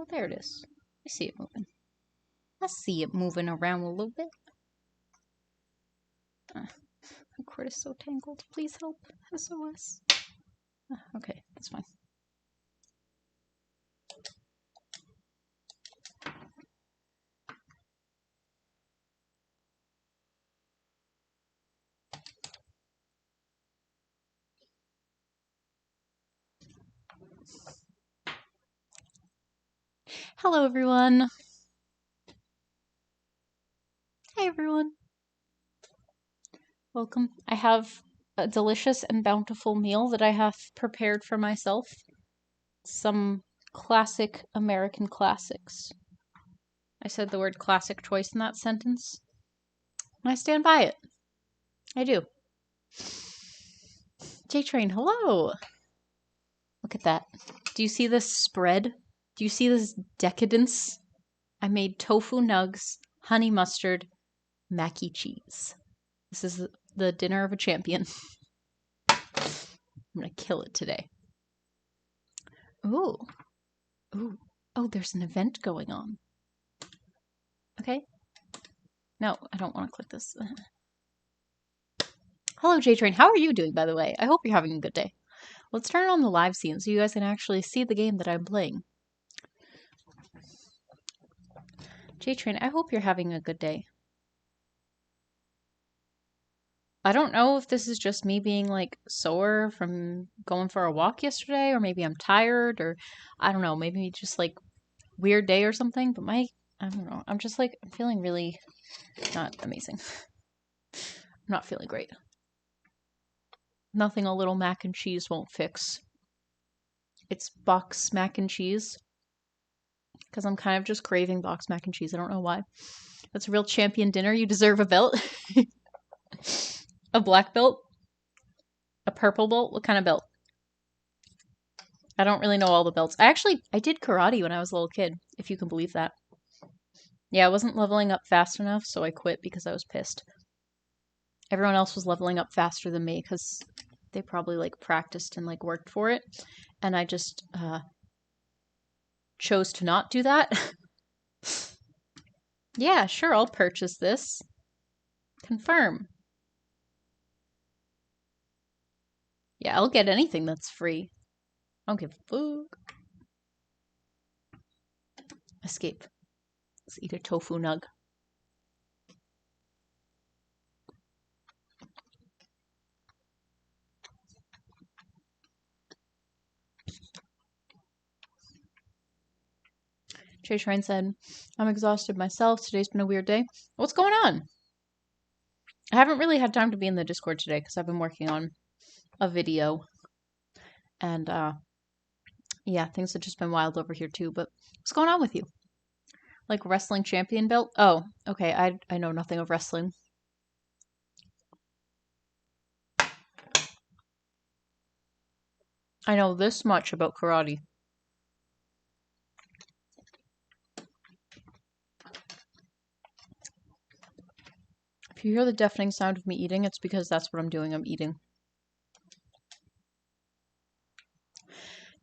Oh, there it is. I see it moving. I see it moving around a little bit. My cord is so tangled. Please help. SOS. Okay, that's fine. Hello, everyone. Hi, everyone. Welcome. I have a delicious and bountiful meal that I have prepared for myself. Some classic American classics. I said the word classic twice in that sentence, and I stand by it. I do. J-Train, hello! Look at that. Do you see this spread? Do you see this decadence? I made tofu nugs, honey mustard, mac and cheese. This is the dinner of a champion. I'm gonna kill it today. Ooh. Ooh. Oh, there's an event going on. Okay. No, I don't want to click this. Hello, J-Train. How are you doing, by the way? I hope you're having a good day. Let's turn on the live scene so you guys can actually see the game that I'm playing. J-Train, I hope you're having a good day. I don't know if this is just me being like sore from going for a walk yesterday, or maybe I'm tired, or I don't know, maybe just like weird day or something, but I don't know, I'm just like, I'm feeling really not amazing. I'm not feeling great. Nothing a little mac and cheese won't fix. It's box mac and cheese. Because I'm kind of just craving box mac and cheese. I don't know why. That's a real champion dinner. You deserve a belt. A black belt? A purple belt? What kind of belt? I don't really know all the belts. I did karate when I was a little kid, if you can believe that. Yeah, I wasn't leveling up fast enough, so I quit because I was pissed. Everyone else was leveling up faster than me because they probably like practiced and like worked for it. And I just chose to not do that. Yeah, sure, I'll purchase this. Confirm. Yeah, I'll get anything that's free. I don't give a fuck. Escape. Let's eat a tofu nug. Jay Shrine said, I'm exhausted myself. Today's been a weird day. What's going on? I haven't really had time to be in the Discord today because I've been working on a video. And, yeah, things have just been wild over here too. But what's going on with you? Like wrestling champion belt? Oh, okay. I know nothing of wrestling. I know this much about karate. If you hear the deafening sound of me eating, it's because that's what I'm doing. I'm eating.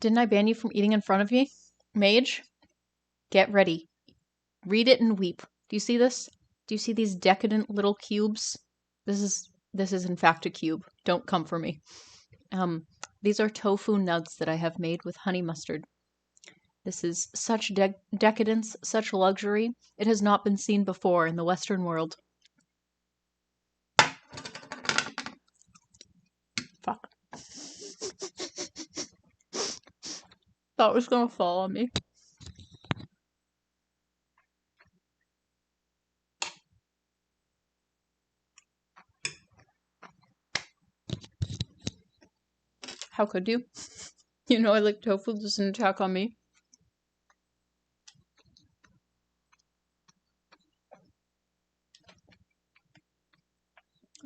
Didn't I ban you from eating in front of me? Mage? Get ready. Read it and weep. Do you see this? Do you see these decadent little cubes? This is in fact a cube. Don't come for me. These are tofu nugs that I have made with honey mustard. This is such decadence, such luxury. It has not been seen before in the Western world. Fuck. Thought it was gonna fall on me. How could you? You know I like tofu. This is an attack on me.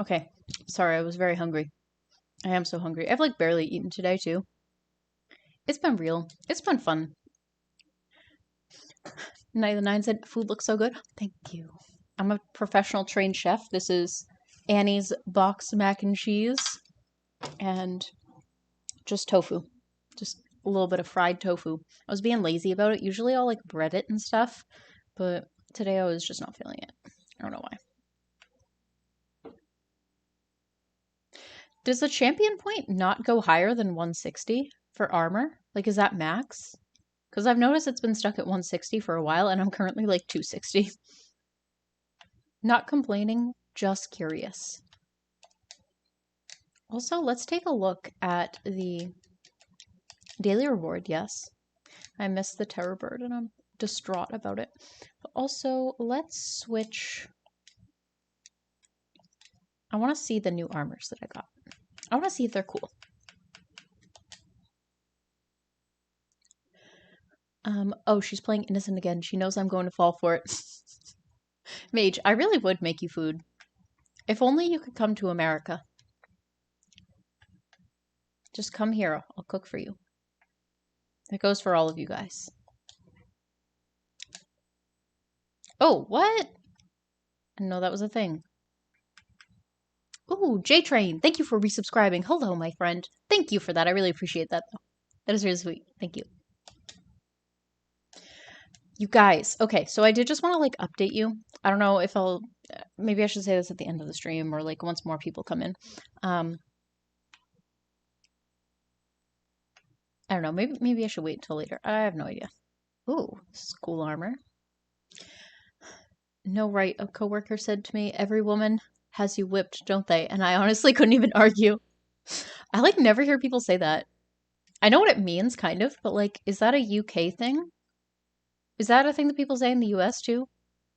Okay. Sorry, I was very hungry. I am so hungry. I've like barely eaten today too. It's been real. It's been fun. Night of the Nine said, food looks so good. Thank you. I'm a professional trained chef. This is Annie's box mac and cheese. And just tofu. Just a little bit of fried tofu. I was being lazy about it. Usually I'll like bread it and stuff, but today I was just not feeling it. I don't know why. Does the champion point not go higher than 160 for armor? Like, is that max? Because I've noticed it's been stuck at 160 for a while, and I'm currently like 260. Not complaining, just curious. Also, let's take a look at the daily reward. Yes, I missed the terror bird, and I'm distraught about it. But also, let's switch. I want to see the new armors that I got. I want to see if they're cool. Oh, she's playing innocent again. She knows I'm going to fall for it. Mage, I really would make you food. If only you could come to America. Just come here. I'll cook for you. It goes for all of you guys. Oh, what? I didn't know that was a thing. Ooh, J-Train. Thank you for resubscribing. Hello, my friend. Thank you for that. I really appreciate that, though. That is really sweet. Thank you. You guys. Okay, so I did just want to, like, update you. I don't know if I'll... Maybe I should say this at the end of the stream or, like, once more people come in. I don't know. Maybe I should wait until later. I have no idea. Ooh, this is cool armor. No, right, a coworker said to me, every woman has you whipped, don't they? And I honestly couldn't even argue. I, like, never hear people say that. I know what it means, kind of, but, like, is that a UK thing? Is that a thing that people say in the US, too?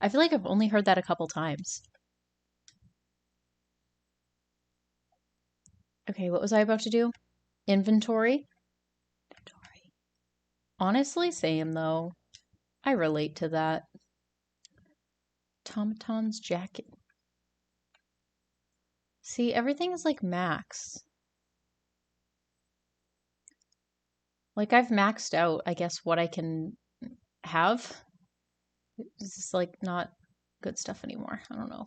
I feel like I've only heard that a couple times. Okay, what was I about to do? Inventory? Honestly, same, though. I relate to that. Tomaton's jacket. See, everything is, like, max. Like, I've maxed out, I guess, what I can have. It's just, like, not good stuff anymore. I don't know.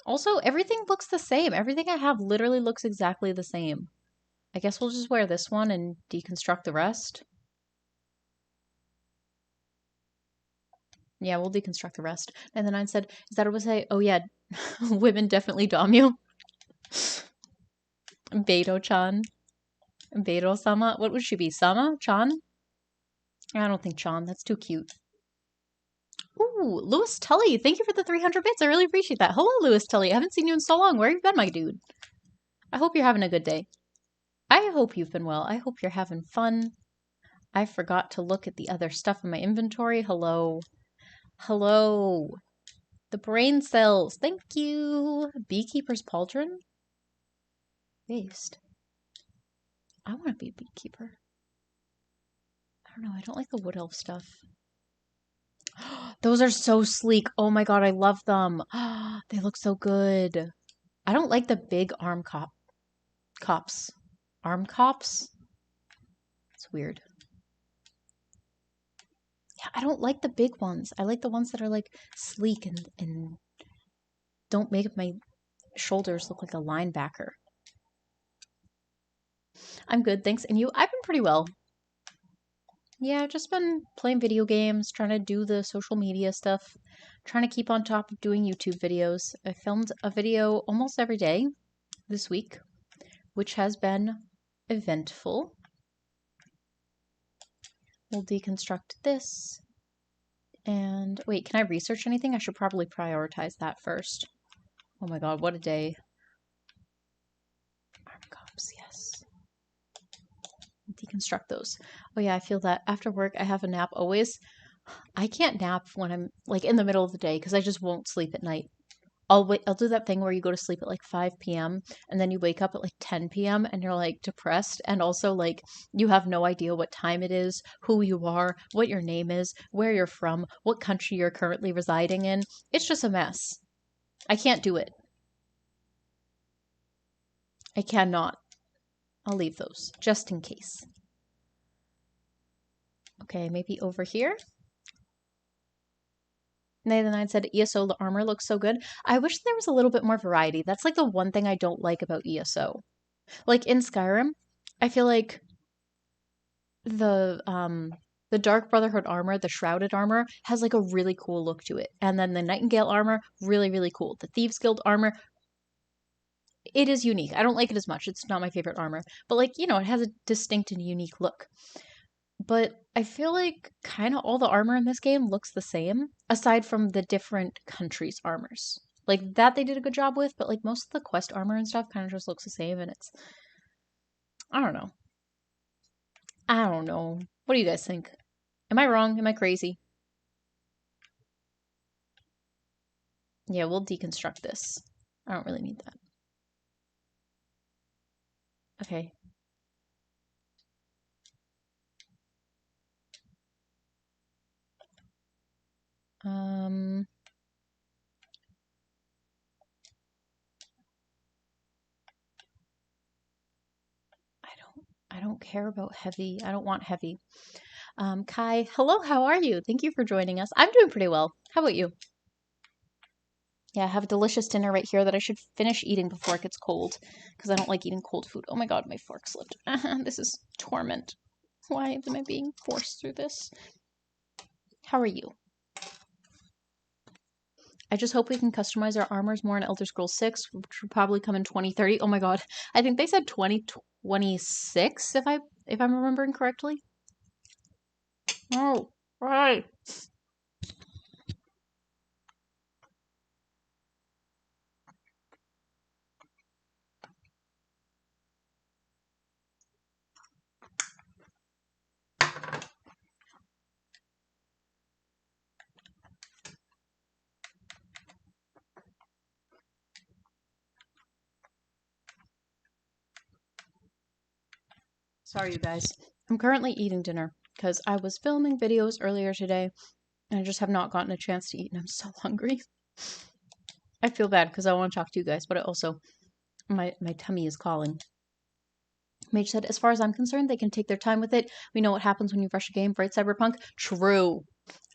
Also, everything looks the same. Everything I have literally looks exactly the same. I guess we'll just wear this one and deconstruct the rest. Yeah, we'll deconstruct the rest. And then I said, is that what I say? Oh, yeah, women definitely dom you. Beto-chan. Beto-sama. What would she be? Sama? Chan? I don't think Chan. That's too cute. Ooh, Lewis Tully. Thank you for the 300 bits. I really appreciate that. Hello, Lewis Tully. I haven't seen you in so long. Where have you been, my dude? I hope you're having a good day. I hope you've been well. I hope you're having fun. I forgot to look at the other stuff in my inventory. Hello. Hello. The brain cells. Thank you. Beekeeper's pauldron? Based. I want to be a beekeeper. I don't know. I don't like the wood elf stuff. Those are so sleek. Oh my god, I love them. They look so good. I don't like the big cops. Arm cops? It's weird. Yeah, I don't like the big ones. I like the ones that are like sleek and don't make my shoulders look like a linebacker. I'm good, thanks. And you? I've been pretty well. Yeah, I've just been playing video games, trying to do the social media stuff, trying to keep on top of doing YouTube videos. I filmed a video almost every day this week, which has been eventful. We'll deconstruct this. And wait, can I research anything? I should probably prioritize that first. Oh my god, what a day. Arm cops, yes. Deconstruct those. Oh yeah, I feel that after work I have a nap always. I can't nap when I'm like in the middle of the day because I just won't sleep at night. I'll do that thing where you go to sleep at like 5 p.m. and then you wake up at like 10 p.m. and you're like depressed and also like you have no idea what time it is, who you are, what your name is, where you're from, what country you're currently residing in. It's just a mess. I can't do it. I cannot. I'll leave those just in case. Okay, maybe over here. Nathan said, ESO, the armor looks so good. I wish there was a little bit more variety. That's like the one thing I don't like about ESO. Like in Skyrim, I feel like the Dark Brotherhood armor, the Shrouded armor, has like a really cool look to it. And then the Nightingale armor, really, really cool. The Thieves Guild armor, it is unique. I don't like it as much. It's not my favorite armor. But like, you know, it has a distinct and unique look. But I feel like kind of all the armor in this game looks the same, aside from the different countries' armors. Like that they did a good job with, but like most of the quest armor and stuff kind of just looks the same, and it's I don't know. I don't know. What do you guys think? Am I wrong? Am I crazy? Yeah, we'll deconstruct this. I don't really need that. Okay. Um, I don't care about heavy. I don't want heavy. Kai, hello, how are you? Thank you for joining us. I'm doing pretty well. How about you? Yeah, I have a delicious dinner right here that I should finish eating before it gets cold, because I don't like eating cold food. Oh my god, my fork slipped. This is torment. Why am I being forced through this? How are you? I just hope we can customize our armors more in Elder Scrolls 6, which will probably come in 2030. Oh my god. I think they said 2026 if I'm remembering correctly. Oh, right. Sorry, you guys. I'm currently eating dinner because I was filming videos earlier today and I just have not gotten a chance to eat and I'm so hungry. I feel bad because I want to talk to you guys, but I also, my tummy is calling. Mage said, as far as I'm concerned, they can take their time with it. We know what happens when you rush a game, right, Cyberpunk? True.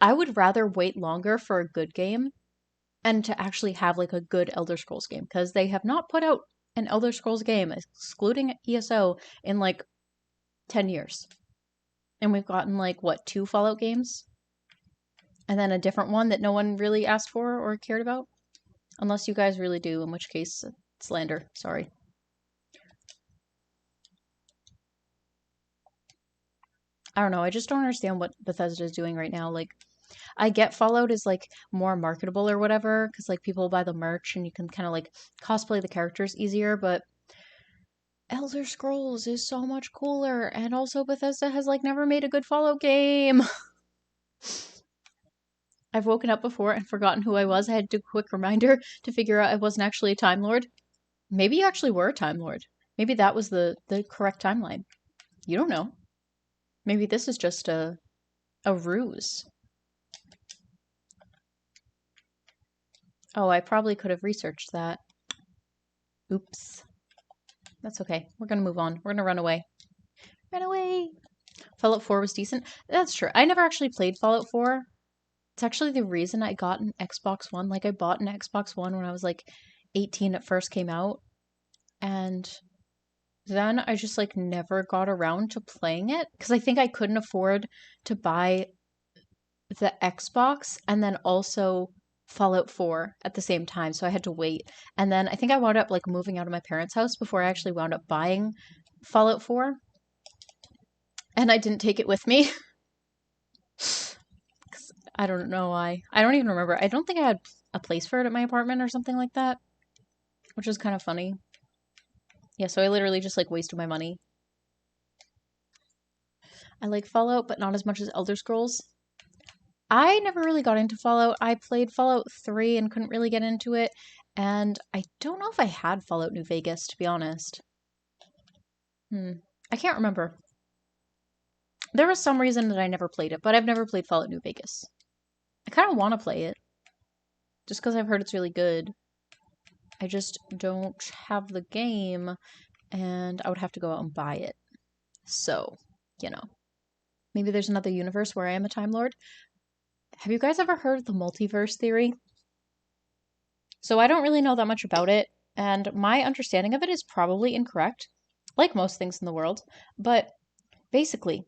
I would rather wait longer for a good game and to actually have like a good Elder Scrolls game because they have not put out an Elder Scrolls game, excluding ESO, in like 10 years. And we've gotten like, what, 2 Fallout games? And then a different one that no one really asked for or cared about? Unless you guys really do, in which case, slander. Sorry. I don't know. I just don't understand what Bethesda is doing right now. Like, I get Fallout is like more marketable or whatever, because like people buy the merch and you can kind of like cosplay the characters easier, but Elder Scrolls is so much cooler, and also Bethesda has like never made a good Fallout game. I've woken up before and forgotten who I was. I had to do a quick reminder to figure out I wasn't actually a Time Lord. Maybe you actually were a Time Lord. Maybe that was the correct timeline. You don't know. Maybe this is just a ruse. Oh, I probably could have researched that. Oops. That's okay. We're gonna move on. We're gonna run away. Run away! Fallout 4 was decent. That's true. I never actually played Fallout 4. It's actually the reason I got an Xbox One. Like, I bought an Xbox One when I was like 18 it first came out. And then I just like never got around to playing it because I think I couldn't afford to buy the Xbox and then also Fallout 4 at the same time, so I had to wait. And then I think I wound up like moving out of my parents' house before I actually wound up buying Fallout 4. And I didn't take it with me. 'Cause I don't know why. I don't even remember. I don't think I had a place for it at my apartment or something like that, which is kind of funny. Yeah, so I literally just like wasted my money. I like Fallout, but not as much as Elder Scrolls. I never really got into Fallout. I played Fallout 3 and couldn't really get into it. And I don't know if I had Fallout New Vegas, to be honest. I can't remember. There was some reason that I never played it, but I've never played Fallout New Vegas. I kind of want to play it. Just because I've heard it's really good. I just don't have the game, and I would have to go out and buy it. So, you know. Maybe there's another universe where I am a Time Lord. Have you guys ever heard of the multiverse theory? So I don't really know that much about it, and my understanding of it is probably incorrect, like most things in the world. But basically,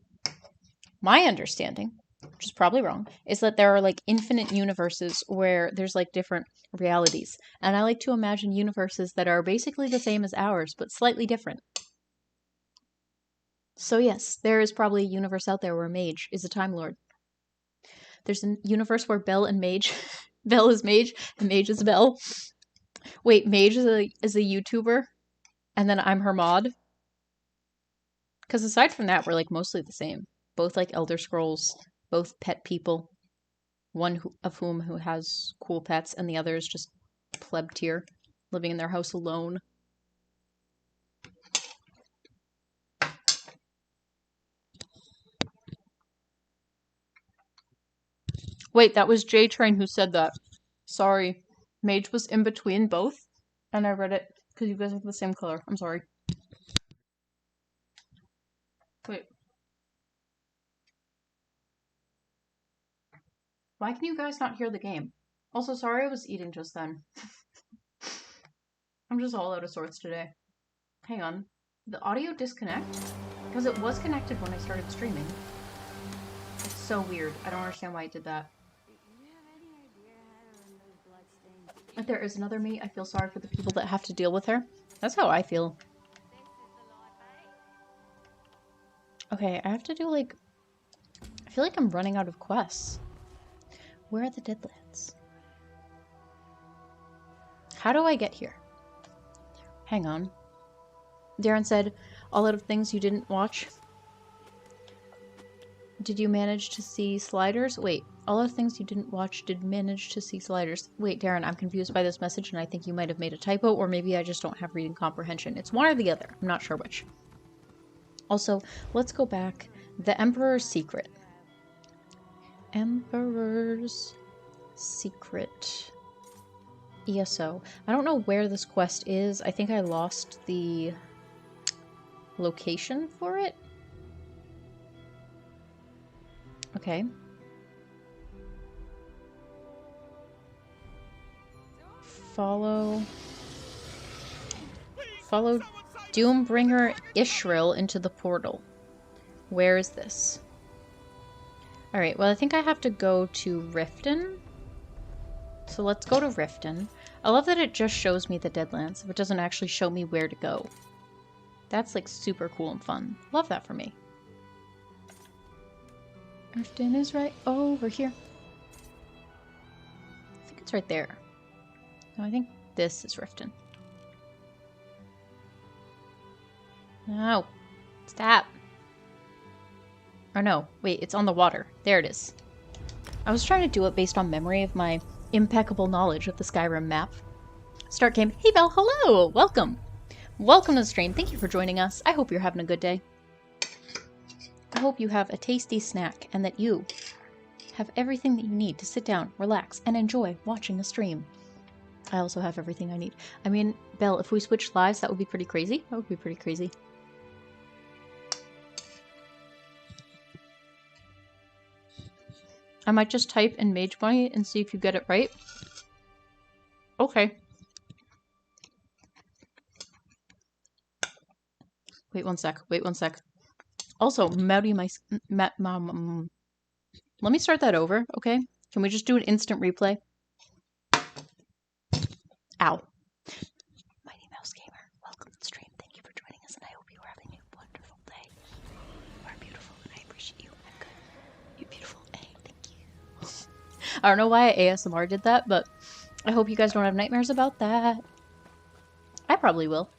My understanding, which is probably wrong, is that there are like infinite universes where there's like different realities. And I like to imagine universes that are basically the same as ours, but slightly different. So yes, there is probably a universe out there where Mage is a Time Lord. There's a universe where Belle and Mage, Belle is Mage and Mage is Belle. Wait, Mage is a YouTuber, and then I'm her mod. Because aside from that, we're like mostly the same. Both like Elder Scrolls, both pet people. One of whom who has cool pets, and the other is just pleb tier, living in their house alone. Wait, that was J-Train who said that. Sorry. Mage was in between both, and I read it because you guys have the same color. I'm sorry. Wait. Why can you guys not hear the game? Also, sorry I was eating just then. I'm just all out of sorts today. Hang on. The audio disconnect? Because it was connected when I started streaming. It's so weird. I don't understand why it did that. If there is another me, I feel sorry for the people that have to deal with her. That's how I feel. Okay, I have to do like... I feel like I'm running out of quests. Where are the Deadlands? How do I get here? Hang on. Darren said, all out of things you didn't watch. Did you manage to see Sliders? Wait, all of the things you didn't watch did manage to see Sliders. Wait, Darren, I'm confused by this message and I think you might have made a typo, or maybe I just don't have reading comprehension. It's one or the other. I'm not sure which. Also, let's go back. The Emperor's Secret. Emperor's Secret. ESO. I don't know where this quest is. I think I lost the location for it. Okay. Follow Doombringer Israel into the portal. Where is this? Alright, well I think I have to go to Riften. So let's go to Riften. I love that it just shows me the Deadlands, if it doesn't actually show me where to go. That's like super cool and fun. Love that for me. Riften is right over here. I think it's right there. No, I think this is Riften. No. Stop. Or no, wait, it's on the water. There it is. I was trying to do it based on memory of my impeccable knowledge of the Skyrim map. Start game. Hey Belle, hello! Welcome! Welcome to the stream. Thank you for joining us. I hope you're having a good day. I hope you have a tasty snack and that you have everything that you need to sit down, relax, and enjoy watching the stream. I also have everything I need. I mean, Belle, if we switched lives, that would be pretty crazy. That would be pretty crazy. I might just type in Mage Bunny and see if you get it right. Okay. Wait one sec. Wait one sec. Also, Mouty Mice... let me start that over, okay? Can we just do an instant replay? Ow. Mighty Mouse Gamer, welcome to the stream. Thank you for joining us, and I hope you are having a wonderful day. You are beautiful, and I appreciate you. I'm good. You're beautiful. Hey, thank you. I don't know why ASMR did that, but I hope you guys don't have nightmares about that. I probably will.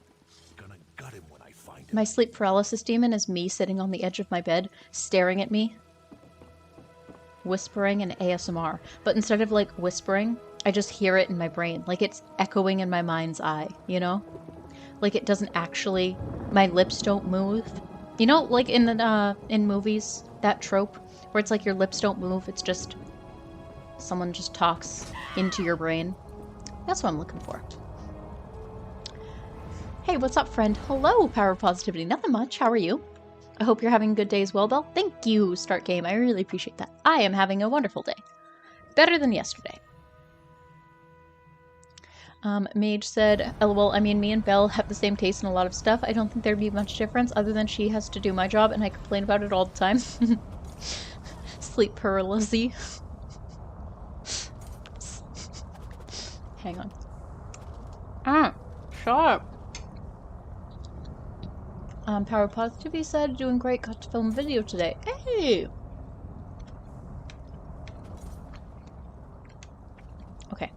My sleep paralysis demon is me sitting on the edge of my bed, staring at me, whispering in ASMR. But instead of, like, whispering, I just hear it in my brain. Like, it's echoing in my mind's eye, you know? Like, it doesn't actually... My lips don't move. You know, like in movies, that trope, where it's like your lips don't move, it's just... someone just talks into your brain. That's what I'm looking for. Hey, what's up, friend? Hello, Power of Positivity. Nothing much. How are you? I hope you're having a good day as well, Belle. Thank you, Start Game. I really appreciate that. I am having a wonderful day. Better than yesterday. Mage said, LOL, I mean, me and Belle have the same taste in a lot of stuff. I don't think there'd be much difference other than she has to do my job and I complain about it all the time. Sleep paralysis. Hang on. Ah, shut up. Power Positivity said, doing great, got to film a video today. Hey! Okay.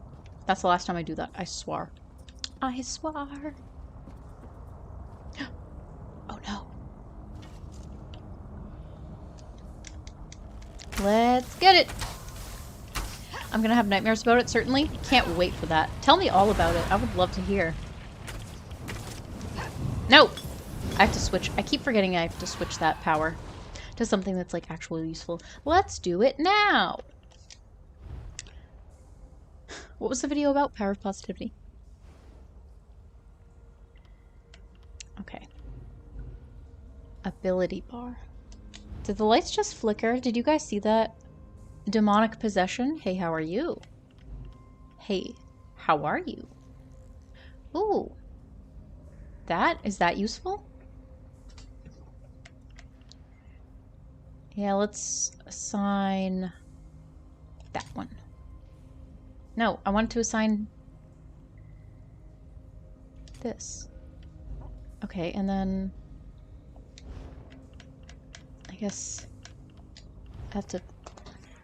That's the last time I do that. I swear. I swear. Oh no. Let's get it! I'm gonna have nightmares about it, certainly. Can't wait for that. Tell me all about it. I would love to hear. No! I have to switch. I keep forgetting I have to switch that power to something that's like actually useful. Let's do it now! What was the video about? Power of Positivity. Okay. Ability bar. Did the lights just flicker? Did you guys see that? Demonic possession? Hey, how are you? Hey, how are you? Ooh. Is that useful? Yeah, let's assign that one. No, I want to assign this. Okay, and then I guess I have to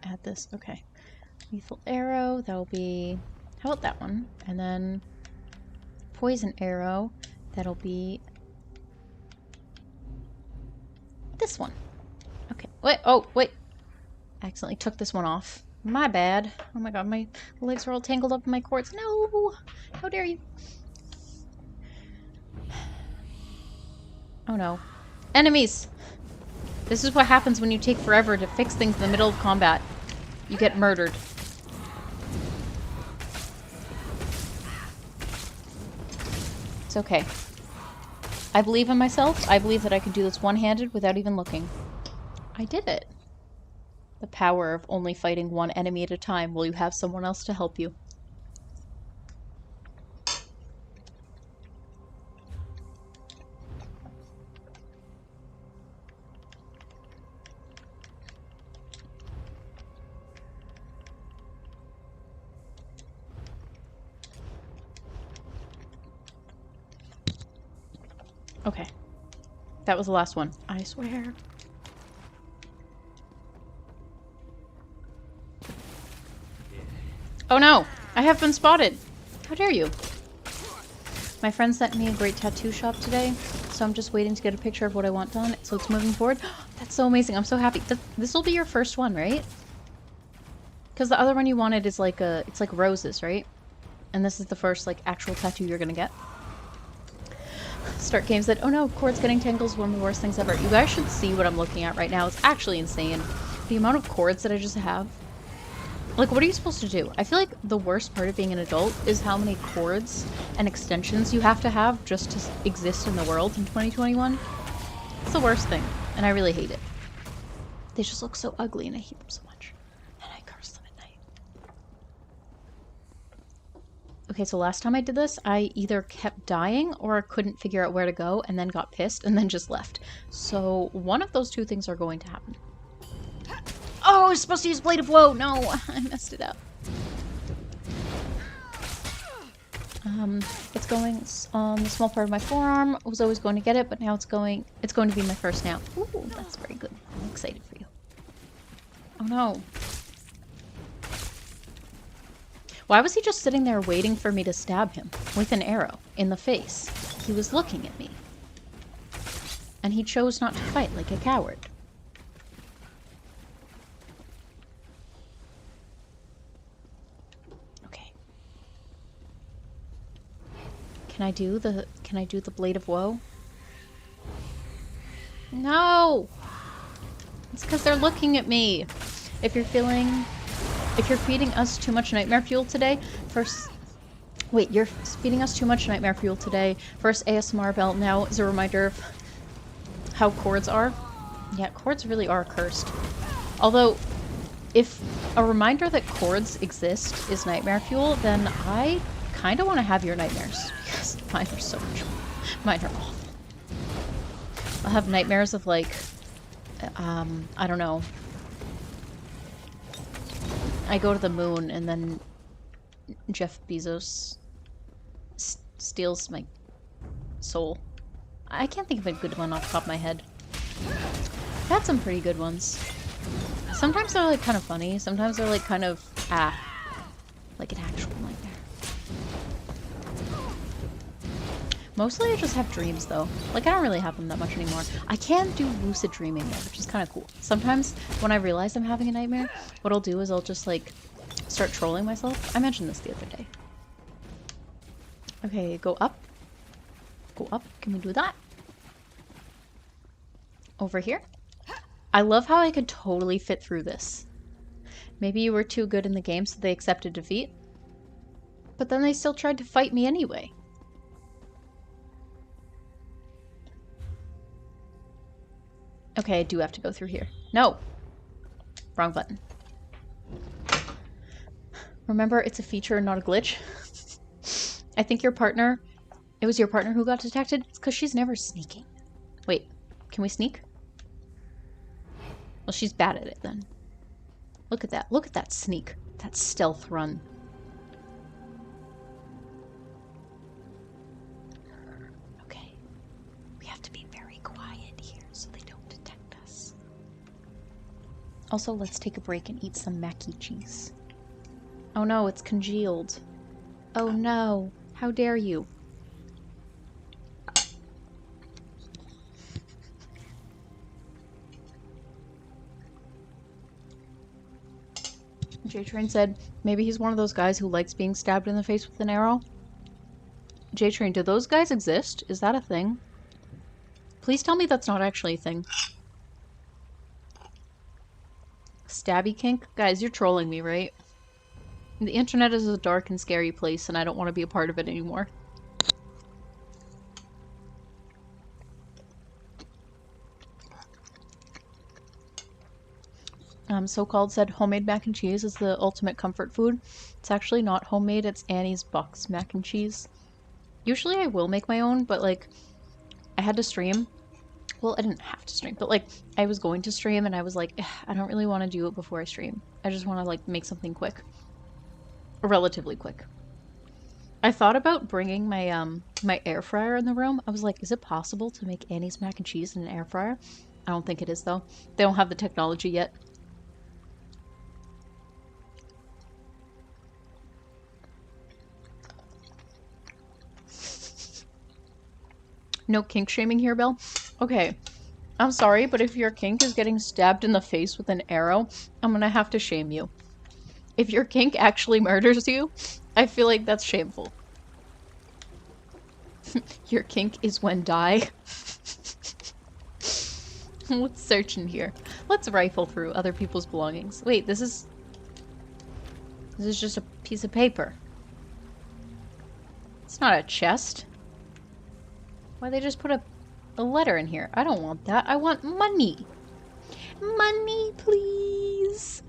add this. Okay. Lethal arrow, that'll be... How about that one? And then poison arrow, that'll be this one. Okay. Wait, oh, wait. I accidentally took this one off. My bad. Oh my god, my legs are all tangled up in my cords. No! How dare you? Oh no. Enemies! This is what happens when you take forever to fix things in the middle of combat. You get murdered. It's okay. I believe in myself. I believe that I can do this one-handed without even looking. I did it. The power of only fighting one enemy at a time while you have someone else to help you. Okay. That was the last one. I swear. Oh no! I have been spotted! How dare you? My friend sent me a great tattoo shop today, so I'm just waiting to get a picture of what I want done, so it's moving forward. That's so amazing. I'm so happy. This will be your first one, right? Because the other one you wanted is like it's like roses, right? And this is the first like actual tattoo you're gonna get. Start Game said, oh no, cords getting tangled is one of the worst things ever. You guys should see what I'm looking at right now. It's actually insane. The amount of cords that I just have. Like, what are you supposed to do? I feel like the worst part of being an adult is how many cords and extensions you have to have just to exist in the world in 2021. It's the worst thing, and I really hate it. They just look so ugly, and I hate them so much. And I curse them at night. Okay, so last time I did this, I either kept dying or I couldn't figure out where to go and then got pissed and then just left. So one of those two things are going to happen. Oh, I was supposed to use Blade of Woe! No, I messed it up. It's going on the small part of my forearm. I was always going to get it, but now it's going to be my first now. Ooh, that's very good. I'm excited for you. Oh no. Why was he just sitting there waiting for me to stab him with an arrow in the face? He was looking at me. And he chose not to fight like a coward. Okay. Can I do the Blade of Woe? No! It's because they're looking at me. If you're feeding us too much nightmare fuel today, wait, you're feeding us too much nightmare fuel today. First ASMR bell now is a reminder of how cords are. Yeah, cords really are cursed. Although, if a reminder that cords exist is nightmare fuel, then I kind of want to have your nightmares. Because mine are so much. Mine are awful. I'll have nightmares of like, I don't know, I go to the moon and then Jeff Bezos steals my soul. I can't think of a good one off the top of my head. I've had some pretty good ones. Sometimes they're like kind of funny. Sometimes they're like kind of like an actual nightmare. Mostly I just have dreams though. Like I don't really have them that much anymore. I can do lucid dreaming though, which is kind of cool. Sometimes when I realize I'm having a nightmare, what I'll do is I'll just like start trolling myself. I mentioned this the other day. Okay, go up. Go up. Can we do that? Over here. I love how I could totally fit through this. Maybe you were too good in the game so they accepted defeat. But then they still tried to fight me anyway. Okay, I do have to go through here. No! Wrong button. Remember, it's a feature, not a glitch. I think your partner... It was your partner who got detected? It's because she's never sneaking. Wait, can we sneak? Well, she's bad at it then. Look at that. Look at that sneak. That stealth run. Okay. We have to be very quiet here so they don't detect us. Also, let's take a break and eat some mac and cheese. Oh no, it's congealed. Oh no. How dare you? J-Train said, maybe he's one of those guys who likes being stabbed in the face with an arrow. J-Train, do those guys exist? Is that a thing? Please tell me that's not actually a thing. Stabby kink? Guys, you're trolling me, right? The internet is a dark and scary place, and I don't want to be a part of it anymore. So-called said homemade mac and cheese is the ultimate comfort food. It's actually not homemade, it's Annie's box mac and cheese. Usually I will make my own, but like, I had to stream. Well, I didn't have to stream, but like, I was going to stream and I was like, I don't really want to do it before I stream. I just want to like make something quick. Relatively quick. I thought about bringing my my air fryer in the room. I was like, is it possible to make Annie's mac and cheese in an air fryer? I don't think it is though. They don't have the technology yet. No kink shaming here, Belle. Okay, I'm sorry, but if your kink is getting stabbed in the face with an arrow, I'm gonna have to shame you. If your kink actually murders you, I feel like that's shameful. Your kink is when die. Let's search in here. Let's rifle through other people's belongings. Wait, this is just a piece of paper. It's not a chest. Why they just put a letter in here? I don't want that. I want money. Money, please.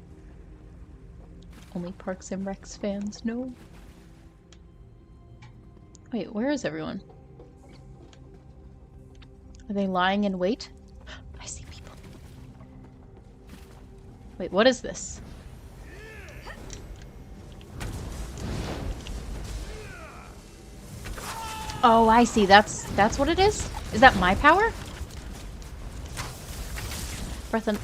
Only Parks and Recs fans know. Wait, where is everyone? Are they lying in wait? I see people. Wait, what is this? Oh, I see. That's what it is? Is that my power? Night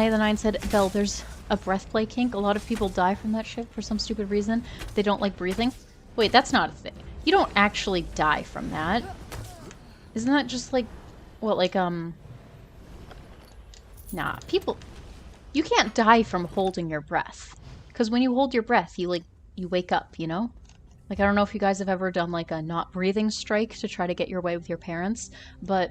of the Nine said, Belle, there's a breath play kink. A lot of people die from that shit for some stupid reason. They don't like breathing. Wait, that's not a thing. You don't actually die from that. Isn't that just like, what, like, Nah, people... You can't die from holding your breath. Because when you hold your breath, you wake up, you know? Like, I don't know if you guys have ever done, like, a not breathing strike to try to get your way with your parents, but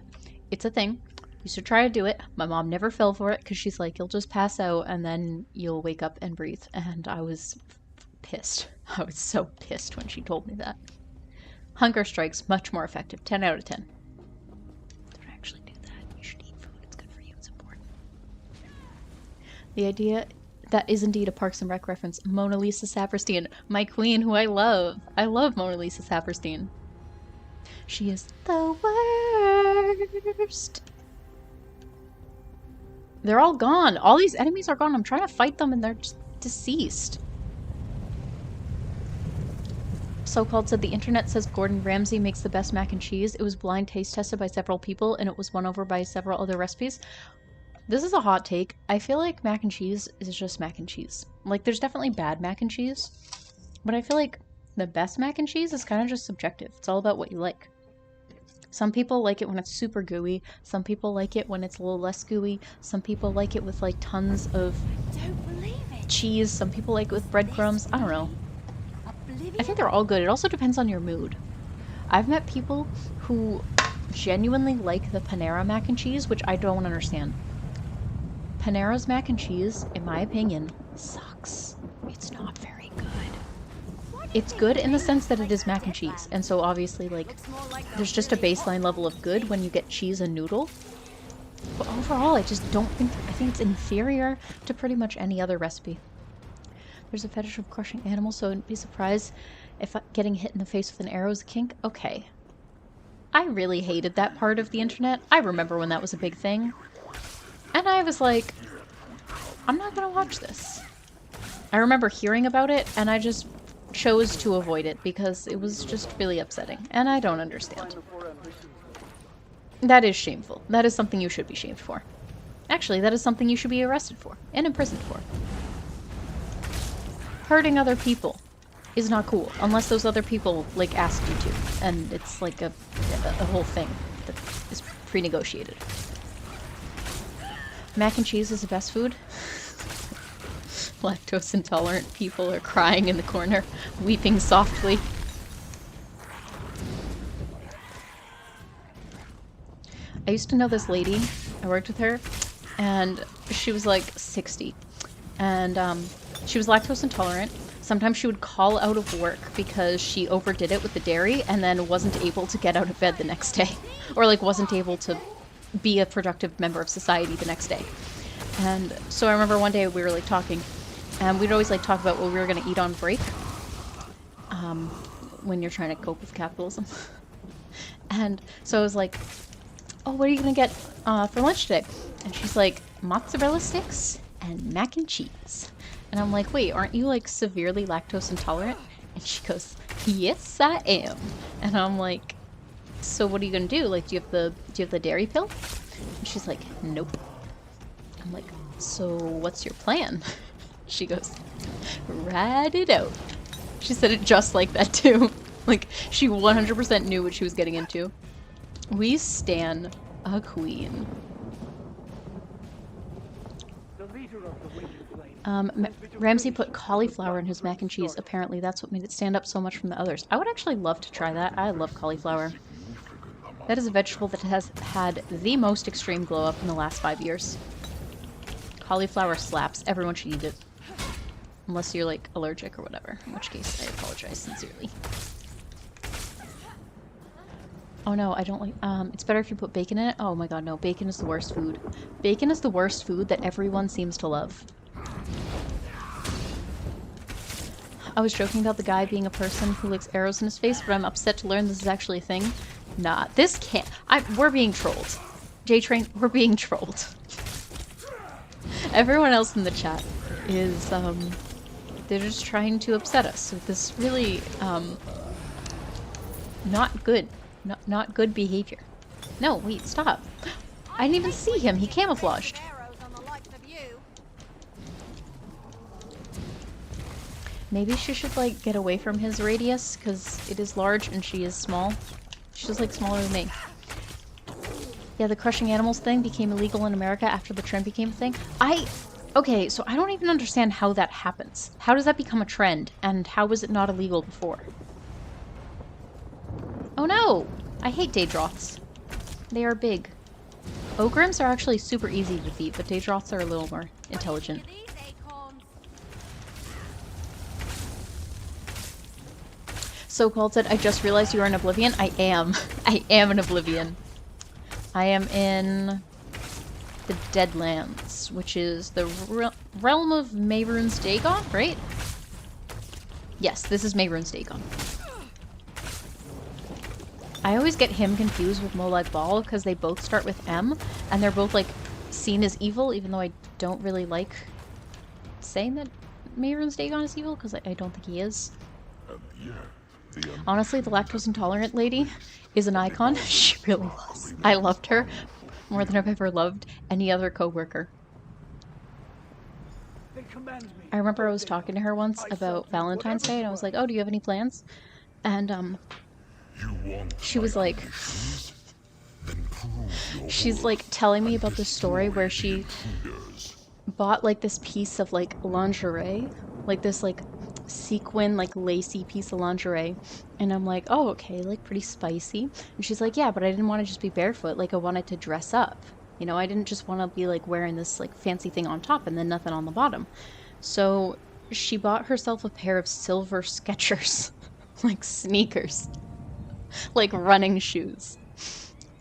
it's a thing. Used to try to do it. My mom never fell for it, because she's like, you'll just pass out, and then you'll wake up and breathe. And I was pissed. I was so pissed when she told me that. Hunger strikes, much more effective. 10 out of 10. Don't actually do that. You should eat food. It's good for you. It's important. The idea... That is indeed a Parks and Rec reference. Mona Lisa Saperstein, my queen, who I love. I love Mona Lisa Saperstein. She is the worst. They're all gone. All these enemies are gone. I'm trying to fight them and they're just deceased. So-called said the internet says Gordon Ramsay makes the best mac and cheese. It was blind taste tested by several people, and it was won over by several other recipes. This is a hot take. I feel like mac and cheese is just mac and cheese. Like, there's definitely bad mac and cheese, but I feel like the best mac and cheese is kind of just subjective. It's all about what you like. Some people like it when it's super gooey. Some people like it when it's a little less gooey. Some people like it with, like, tons of cheese. Some people like it with breadcrumbs. I don't know. I think they're all good. It also depends on your mood. I've met people who genuinely like the Panera mac and cheese, which I don't understand. Panera's mac and cheese, in my opinion, sucks. It's not very good. It's good in the sense that it is mac and cheese, and so obviously, like, there's just a baseline level of good when you get cheese and noodle. But overall, I just don't think, I think it's inferior to pretty much any other recipe. There's a fetish of crushing animals, so I wouldn't be surprised if getting hit in the face with an arrow is a kink. Okay. I really hated that part of the internet. I remember when that was a big thing. And I was like, I'm not gonna watch this. I remember hearing about it, and I just chose to avoid it because it was just really upsetting, and I don't understand. That is shameful. That is something you should be shamed for. Actually, that is something you should be arrested for and imprisoned for. Hurting other people is not cool, unless those other people, like, asked you to, and it's like a whole thing that is pre-negotiated. Mac and cheese is the best food. Lactose intolerant people are crying in the corner, weeping softly. I used to know this lady. I worked with her, and she was like 60. And she was lactose intolerant. Sometimes she would call out of work because she overdid it with the dairy and then wasn't able to get out of bed the next day. Or, like, wasn't able to be a productive member of society the next day. And so I remember one day we were, like, talking, and we'd always, like, talk about what we were going to eat on break. When you're trying to cope with capitalism. And so I was like, oh, what are you going to get for lunch today? And she's like, mozzarella sticks and mac and cheese. And I'm like, wait, aren't you, like, severely lactose intolerant? And she goes, yes, I am. And I'm like, so what are you gonna do? Like, do you have the dairy pill? And she's like, nope. I'm like, so what's your plan? She goes, ride it out. She said it just like that too. Like, she 100% knew what she was getting into. We stan a queen. Ramsay put cauliflower in his mac and cheese. Apparently that's what made it stand up so much from the others. I would actually love to try that. I love cauliflower. That is a vegetable that has had the most extreme glow up in the last 5 years. Cauliflower slaps. Everyone should eat it. Unless you're, like, allergic or whatever. In which case, I apologize sincerely. Oh no, I don't like, it's better if you put bacon in it. Oh my god, no. Bacon is the worst food. Bacon is the worst food that everyone seems to love. I was joking about the guy being a person who licks arrows in his face, but I'm upset to learn this is actually a thing. Nah, this can't. We're being trolled. J-Train, we're being trolled. Everyone else in the chat is, they're just trying to upset us with this really, not good. Not good behavior. No, wait, stop. I didn't even see him. He camouflaged. Maybe she should, like, get away from his radius, because it is large and she is small. She's, like, smaller than me. Yeah, the crushing animals thing became illegal in America after the trend became a thing. Okay, so I don't even understand how that happens. How does that become a trend, and how was it not illegal before? Oh no! I hate Daedroths. They are big. Ogrims are actually super easy to defeat, but Daedroths are a little more intelligent. So-called said, I just realized you are in Oblivion. I am. I am in Oblivion. I am in the Deadlands, which is the realm of Mehrunes Dagon, right? Yes, this is Mehrunes Dagon. I always get him confused with Molag Bal because they both start with M, and they're both, like, seen as evil, even though I don't really like saying that Mehrunes Dagon is evil, because I don't think he is. And yet, Honestly, the lactose intolerant lady is an icon. She really was. I loved her more than I've ever loved any other coworker. I remember I was talking to her once about Valentine's Day, and I was like, "Oh, do you have any plans?" And she was like, she's like telling me about this story where she bought like this piece of like lingerie, like this like sequin like lacy piece of lingerie, and I'm like, oh, okay, like pretty spicy. And she's like, yeah, but I didn't want to just be barefoot, like I wanted to dress up, you know, I didn't just want to be like wearing this like fancy thing on top and then nothing on the bottom. So she bought herself a pair of silver Skechers like sneakers, like running shoes,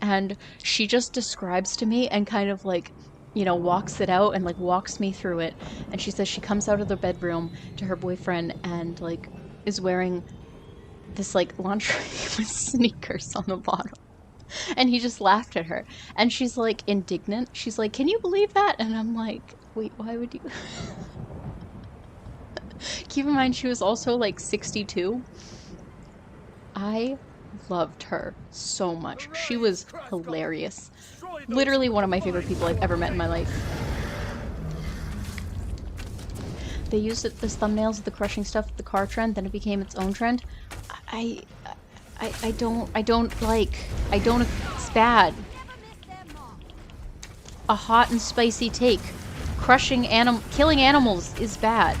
and she just describes to me and kind of like, you know, walks it out and like walks me through it. And she says she comes out of the bedroom to her boyfriend and like is wearing this like lingerie with sneakers on the bottom. And he just laughed at her. And she's like indignant. She's like, "Can you believe that?" And I'm like, wait, why would you? Keep in mind, she was also like 62. I loved her so much. She was hilarious. Literally one of my favorite people I've ever met in my life. They used it as thumbnails of the crushing stuff, the car trend, then it became its own trend. I don't like, it's bad. A hot and spicy take. Killing animals is bad.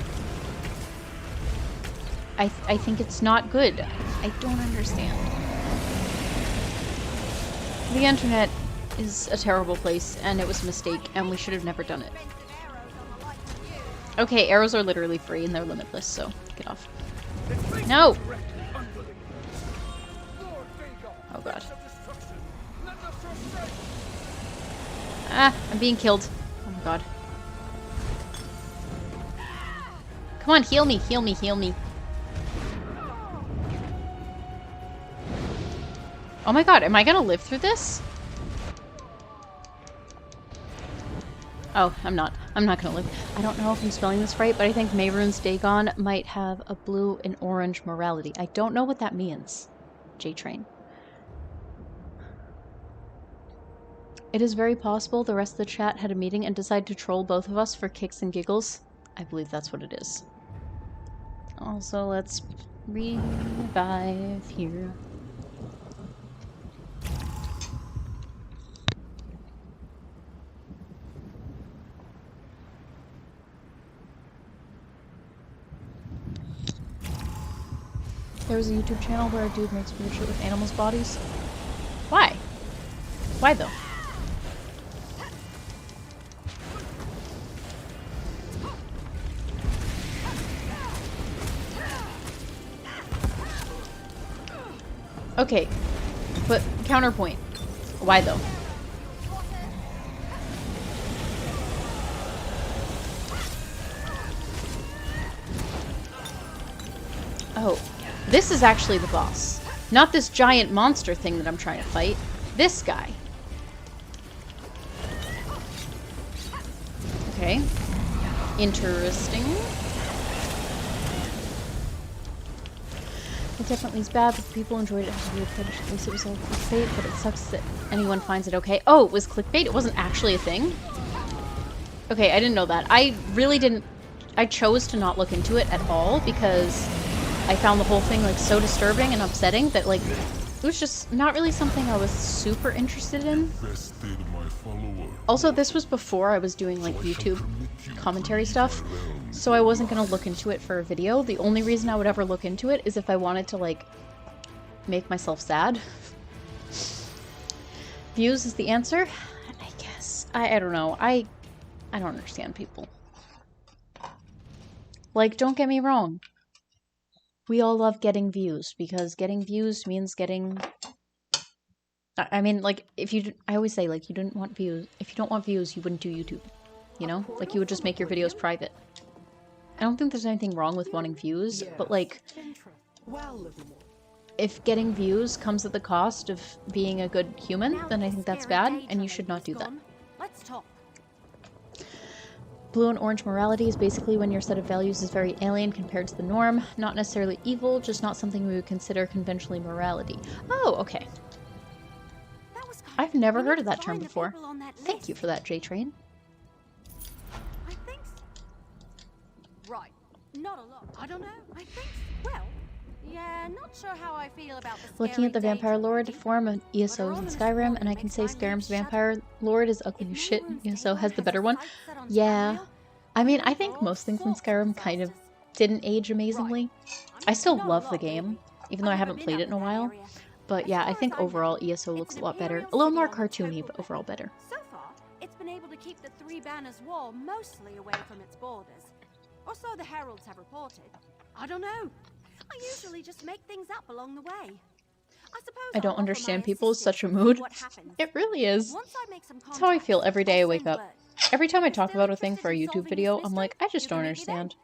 I think it's not good. I don't understand. The internet is a terrible place, and it was a mistake, and we should have never done it. Okay, arrows are literally free, and they're limitless, so get off. No! Oh god. Ah, I'm being killed. Oh my god. Come on, heal me, heal me, heal me. Oh my god, am I gonna live through this? Oh, I'm not. I'm not gonna live. I don't know if I'm spelling this right, but I think Mehrunes Dagon might have a blue and orange morality. I don't know what that means. J-Train. It is very possible the rest of the chat had a meeting and decided to troll both of us for kicks and giggles. I believe that's what it is. Also, let's revive here. There was a YouTube channel where a dude makes weird shit with animals' bodies. Why? Why though? Okay, but counterpoint. Why though? Oh. This is actually the boss. Not this giant monster thing that I'm trying to fight. This guy. Okay. Interesting. It definitely is bad, but the people enjoyed it. It has a weird fetish. At least it was all clickbait, but it sucks that anyone finds it okay. Oh, it was clickbait? It wasn't actually a thing? Okay, I didn't know that. I really didn't... I chose to not look into it at all because I found the whole thing like so disturbing and upsetting that like it was just not really something I was super interested in. Also, this was before I was doing like YouTube commentary stuff, so I wasn't gonna look into it for a video. The only reason I would ever look into it is if I wanted to like make myself sad. Views is the answer? I guess. I don't know. I don't understand people. Like, don't get me wrong. We all love getting views, because getting views means getting... I mean, like, if you... I always say, like, you didn't want views. If you don't want views, you wouldn't do YouTube. You know? Like, you would just make your videos private. I don't think there's anything wrong with wanting views, but, like... If getting views comes at the cost of being a good human, then I think that's bad, and you should not do that. Let's talk. Blue and orange morality is basically when your set of values is very alien compared to the norm. Not necessarily evil, just not something we would consider conventionally morality. Oh, okay. I've never heard of that term before. Thank you for that, J-Train. I think right. Not a lot. I don't know. I think well, yeah, not sure how I feel about the Looking at the Vampire Lord form of ESO in Skyrim, and I can say Skyrim's Vampire Lord is ugly as shit. ESO has the better one. Yeah. I mean, I think most things in Skyrim kind of didn't age amazingly. I still love the game, even though I haven't played it in a while. But yeah, I think overall ESO looks a lot better. A little more cartoony, but overall better. So far, it's been able to keep the Three Banners Wall mostly away from its borders. Or so the heralds have reported. I don't know. I usually just make things up along the way. I suppose I don't understand people is such a mood. It really is. That's how I feel every day I wake up. Every time I talk about a thing for a YouTube video, I'm like, I just don't understand.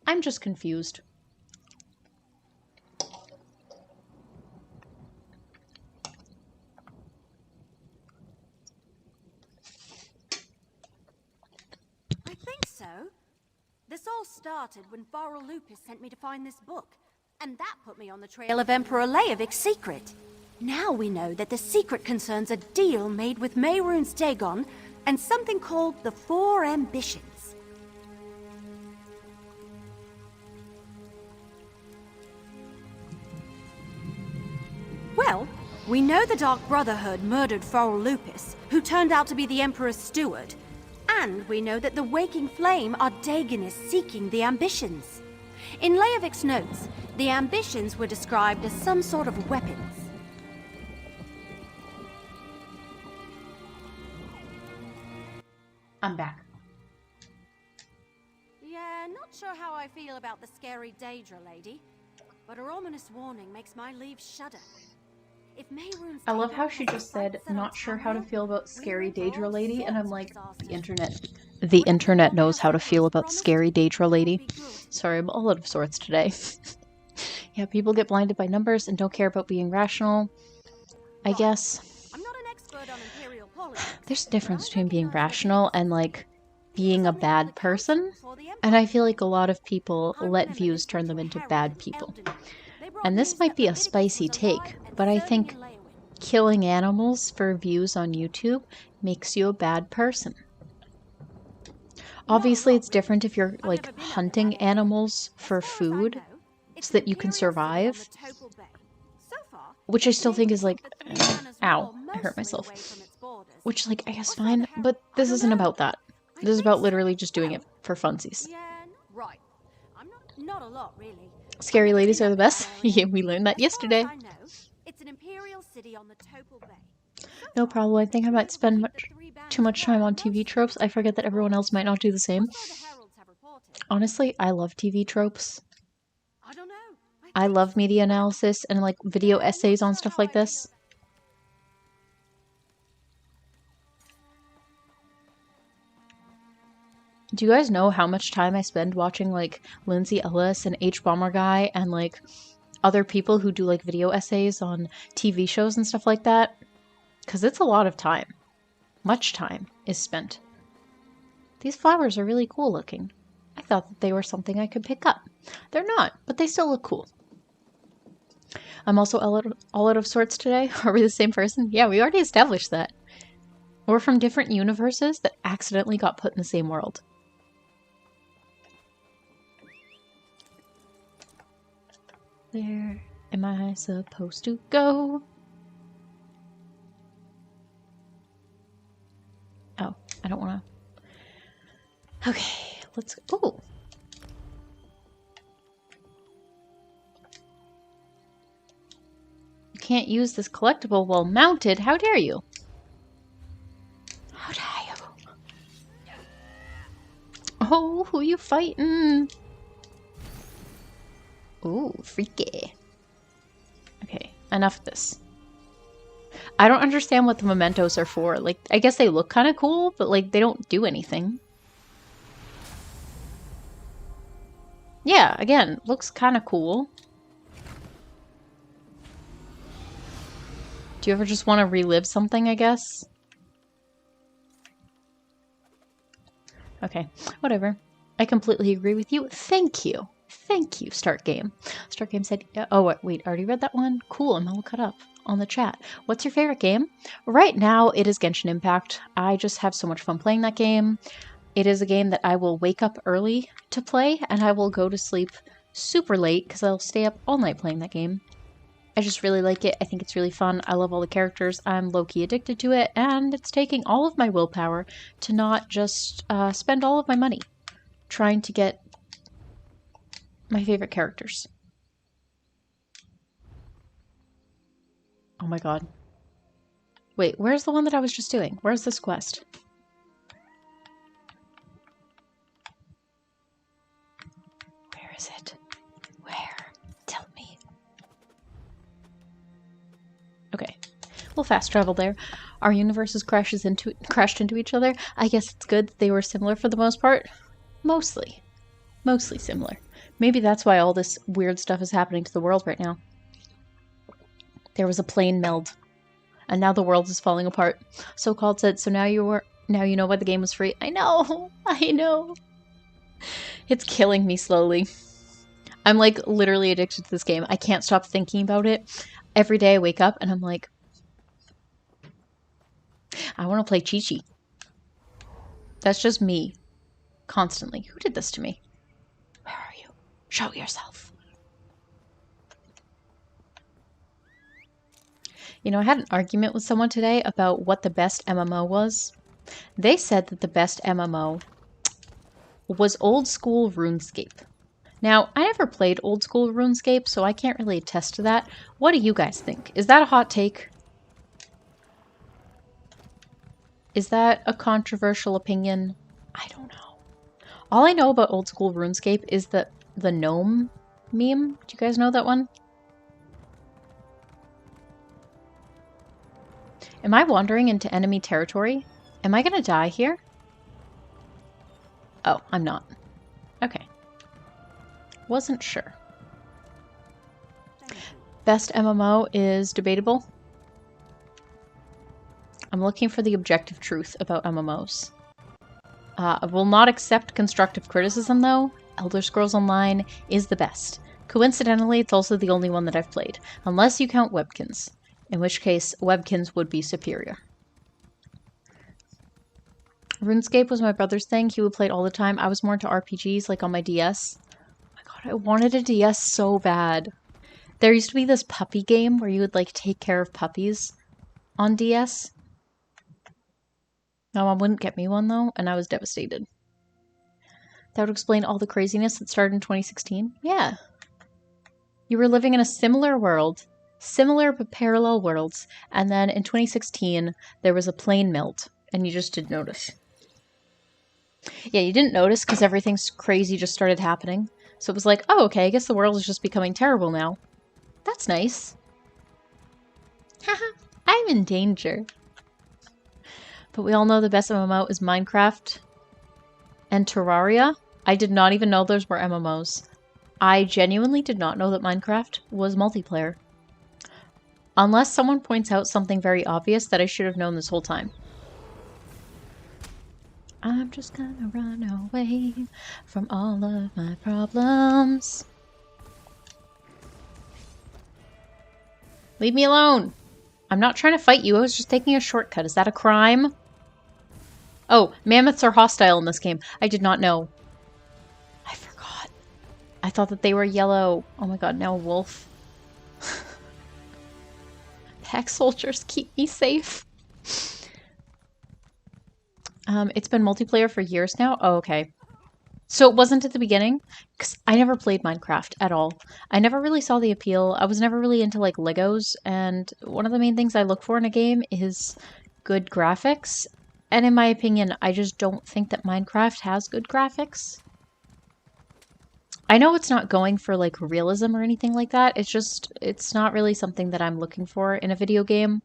I'm just confused. I think so. This all started when Varl Lupus sent me to find this book, and that put me on the trail of Emperor Leovic's secret. Now we know that the secret concerns a deal made with Mehrunes Dagon and something called the Four Ambitions. Well, we know the Dark Brotherhood murdered Varl Lupus, who turned out to be the Emperor's steward. And we know that the Waking Flame are Dagonists seeking the Ambitions. In Leovic's notes, the Ambitions were described as some sort of weapons. I'm back. Yeah, not sure how I feel about the scary Daedra lady, but her ominous warning makes my leaves shudder. If Mehrunes I love how she just said, not sure how to feel about scary Daedra lady, and I'm like, the internet knows how to feel about scary Daedra lady. Sorry, I'm all out of sorts today. Yeah, people get blinded by numbers and don't care about being rational. I guess I'm not an expert on imperial politics. there's a difference between being rational and, like, being a bad person. And I feel like a lot of people let views turn them into bad people. And this might be a spicy take, but I think killing animals for views on YouTube makes you a bad person. Obviously, it's different if you're, like, hunting animals for food so that you can survive. Which I still think is, like, ow, I hurt myself. Which, like, I guess fine, but this isn't about that. This is about literally just doing it for funsies. Right. I'm not a lot, really. Scary ladies are the best. Yeah, we learned that yesterday. It's an imperial city on the Topal Bay. No problem. I think I might spend too much time on TV tropes. I forget that everyone else might not do the same. Honestly, I love TV tropes. I don't know. I love media analysis and, like, video essays on stuff like this. Do you guys know how much time I spend watching, like, Lindsay Ellis and H Bomber Guy and, like, other people who do, like, video essays on TV shows and stuff like that? Because it's a lot of time. Much time is spent. These flowers are really cool looking. I thought that they were something I could pick up. They're not, but they still look cool. I'm also all out of sorts today. Are we the same person? Yeah, we already established that. We're from different universes that accidentally got put in the same world. Where am I supposed to go? Oh, I don't want to. Okay, let's go. Ooh. You can't use this collectible while mounted. How dare you? How dare you? Oh, who you fighting? Ooh, freaky. Okay, enough of this. I don't understand what the mementos are for. Like, I guess they look kind of cool, but, like, they don't do anything. Yeah, again, looks kind of cool. Do you ever just want to relive something, I guess? Okay, whatever. I completely agree with you. Thank you. Thank you, Start Game. Start Game said, oh, wait, already read that one? Cool, I'm all caught up on the chat. What's your favorite game? Right now, it is Genshin Impact. I just have so much fun playing that game. It is a game that I will wake up early to play, and I will go to sleep super late because I'll stay up all night playing that game. I just really like it. I think it's really fun. I love all the characters. I'm low-key addicted to it, and it's taking all of my willpower to not just spend all of my money trying to get my favorite characters. Oh my god. Wait, where's the one that I was just doing? Where's this quest? Where is it? Where? Tell me. Okay. We'll fast travel there. Our universes crashed into each other. I guess it's good that they were similar for the most part. Mostly similar. Maybe that's why all this weird stuff is happening to the world right now. There was a plane meld, and now the world is falling apart. So-called said, so now you know why the game was free. I know. It's killing me slowly. I'm like literally addicted to this game. I can't stop thinking about it. Every day I wake up and I'm like, I want to play Chi-Chi. That's just me. Constantly. Who did this to me? Where are you? Show yourself. You know, I had an argument with someone today about what the best MMO was. They said that the best MMO was old school RuneScape. Now, I never played old school RuneScape, so I can't really attest to that. What do you guys think? Is that a hot take? Is that a controversial opinion? I don't know. All I know about old school RuneScape is the gnome meme. Do you guys know that one? Am I wandering into enemy territory? Am I gonna die here? Oh, I'm not. Okay. Wasn't sure. Best MMO is debatable. I'm looking for the objective truth about MMOs. I will not accept constructive criticism, though. Elder Scrolls Online is the best. Coincidentally, it's also the only one that I've played, unless you count Webkins, in which case Webkins would be superior. RuneScape was my brother's thing. He would play it all the time. I was more into RPGs, like on my DS. Oh my god, I wanted a DS so bad. There used to be this puppy game where you would, like, take care of puppies on DS. My mom wouldn't get me one, though, and I was devastated. That would explain all the craziness that started in 2016. Yeah. You were living in a similar world, similar but parallel worlds, and then in 2016, there was a plane melt, and you just didn't notice. Yeah, you didn't notice because everything's crazy just started happening. So it was like, oh, okay, I guess the world is just becoming terrible now. That's nice. Haha, I'm in danger. But we all know the best MMO is Minecraft and Terraria. I did not even know those were MMOs. I genuinely did not know that Minecraft was multiplayer. Unless someone points out something very obvious that I should have known this whole time. I'm just gonna run away from all of my problems. Leave me alone! I'm not trying to fight you, I was just taking a shortcut. Is that a crime? Oh, mammoths are hostile in this game. I did not know. I forgot. I thought that they were yellow. Oh my god, now a wolf. Pack soldiers, keep me safe. It's been multiplayer for years now? Oh, okay. So it wasn't at the beginning? Because I never played Minecraft at all. I never really saw the appeal. I was never really into, like, Legos, and one of the main things I look for in a game is good graphics. And in my opinion, I just don't think that Minecraft has good graphics. I know it's not going for, like, realism or anything like that. It's not really something that I'm looking for in a video game.